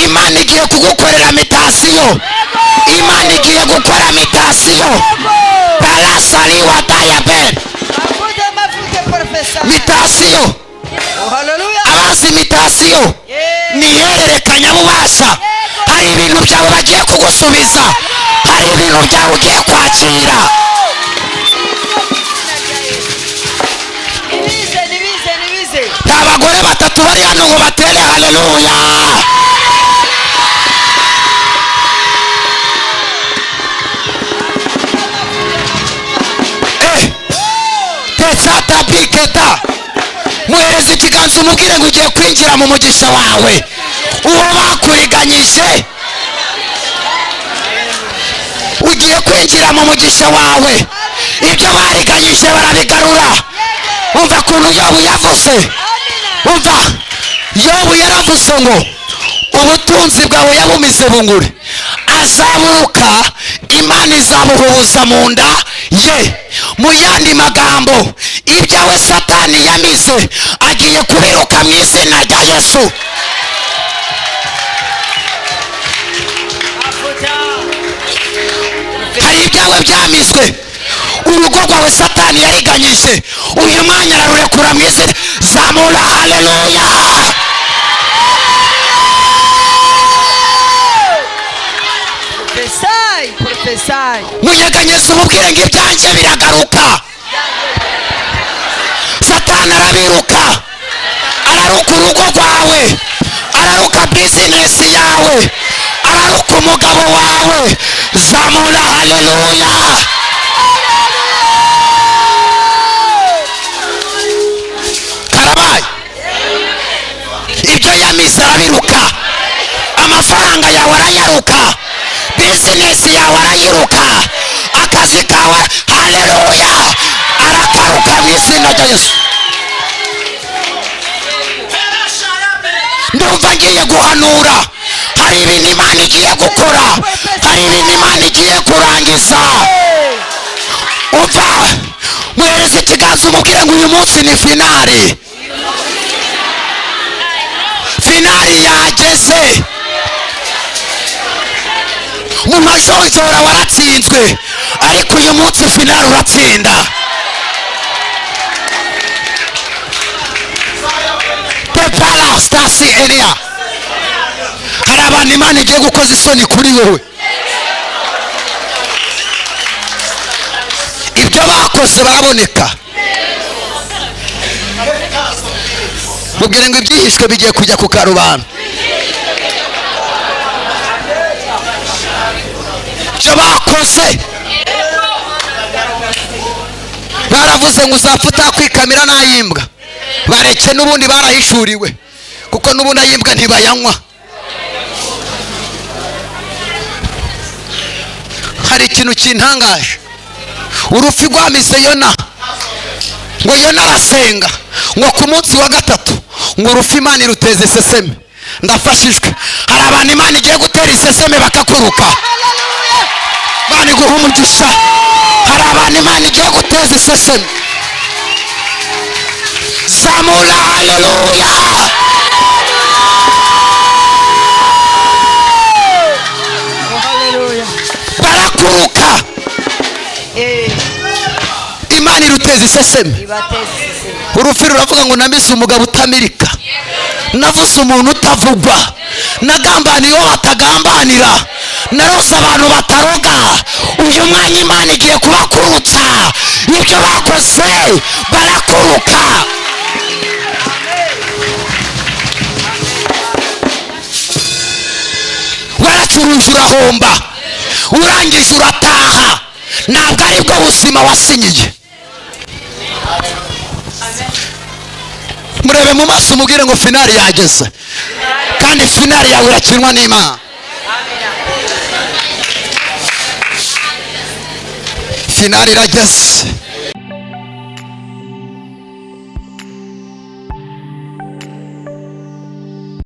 Imana igiye kugukorera mitasiyo. Imana igiye gukora mitasiyo. Parasali wa diabet. Mitasiyo. Abazi mitasiyo ni ihererekanya bubasha. Hari ibintu byawe bagiye kugusubiza. Hari ibintu byawe ugiye kwakira. Abagore batatu bari hano ngo batere haleluya. Tezata piketa. Muhereze ikiganza umubwire ngo ugiye kwinjira mu mugisha wawe. Uwo bakuriganyije ugiye kwinjira mu mugisha wawe. Ibyo bariganyije barabigarura. Umva kuntu Yobu yavuze. Umva Yobu yaravuze ngo ubutunzi bwawe yabumize bungure. Azaburuka Imana izabuhuza mu nda ye. Mu yandi magambo ibyawe Satani yamize agiye kubiruka mu izina rya Yesu. Hari ibyawe byamizwe. Urugo rwawe Satani yariganyije. Uyu mwanya ararurekura mu izina. Zamura haleluya. Muyeganyeze umubwire ngo ibyanjye biragaruka. Satani arabiruka. Araruka urugo rwawe. Araruka bizinesi yawe. Araruka umugabo wawe. Zamura haleluya. Karabaye. Ibyo yamize arabiruka. Amafaranga yawe arayaruka. Bizinesi yawe arayiruka. Akazi kawe haleluya arakaruka mu izina rya Yesu. Ndumva ngiye guhanura. Hari ibintu Imana igiye gukora. Hari ibintu Imana igiye kurangiza. Umva muhereze ikiganza umubwire ngo uyu munsi ni finali. Finali yageze. Mu majonjora waratsinzwe ariko uyu munsi finali uratsinda. Prepara stasi area. Hari abantu Imana igiye gukoza isoni kuri wowe. Ibyo bakoze baraboneka. Mubwire ngo ibyihishwe bigiye kujya ku karubanda. Ibyo bakoze baravuze ngo uzapfa utakwikamira n'ayimbwa. Bareke n'ubundi barahishuriwe kuko n'ubundi ayimbwa ntibayanywa. Hari ikintu kintangaje. Urufi rwamize Yona ngo Yona arasenga ngo ku munsi wa gatatu ngo urufi Imana iruteze seseme. Ndafashijwe. Hari abantu Imana igiye gutera iseseme bakakuruka. Imana iguha umugisha. Hari abantu Imana igiye guteza iseseme. Zamura haleluya. Barakuruka. Imana iruteza iseseme. Urufi ruravuga ngo namize umugabo utamirika. Navuze umuntu utavugwa. Nagambaniye uwo batagambanira. Narose abantu bataroga. Uyu mwanya Imana igiye kubakurutsa. Ibyo bakoze barakuruka. Waracuruje urahomba. urangije urataha, ntabwo ari bwo buzima wasinyiye. Murebe mu maso umubwire ngo finali yageze, kandi finali yawe irakinwa n'Imana. Finali irageze.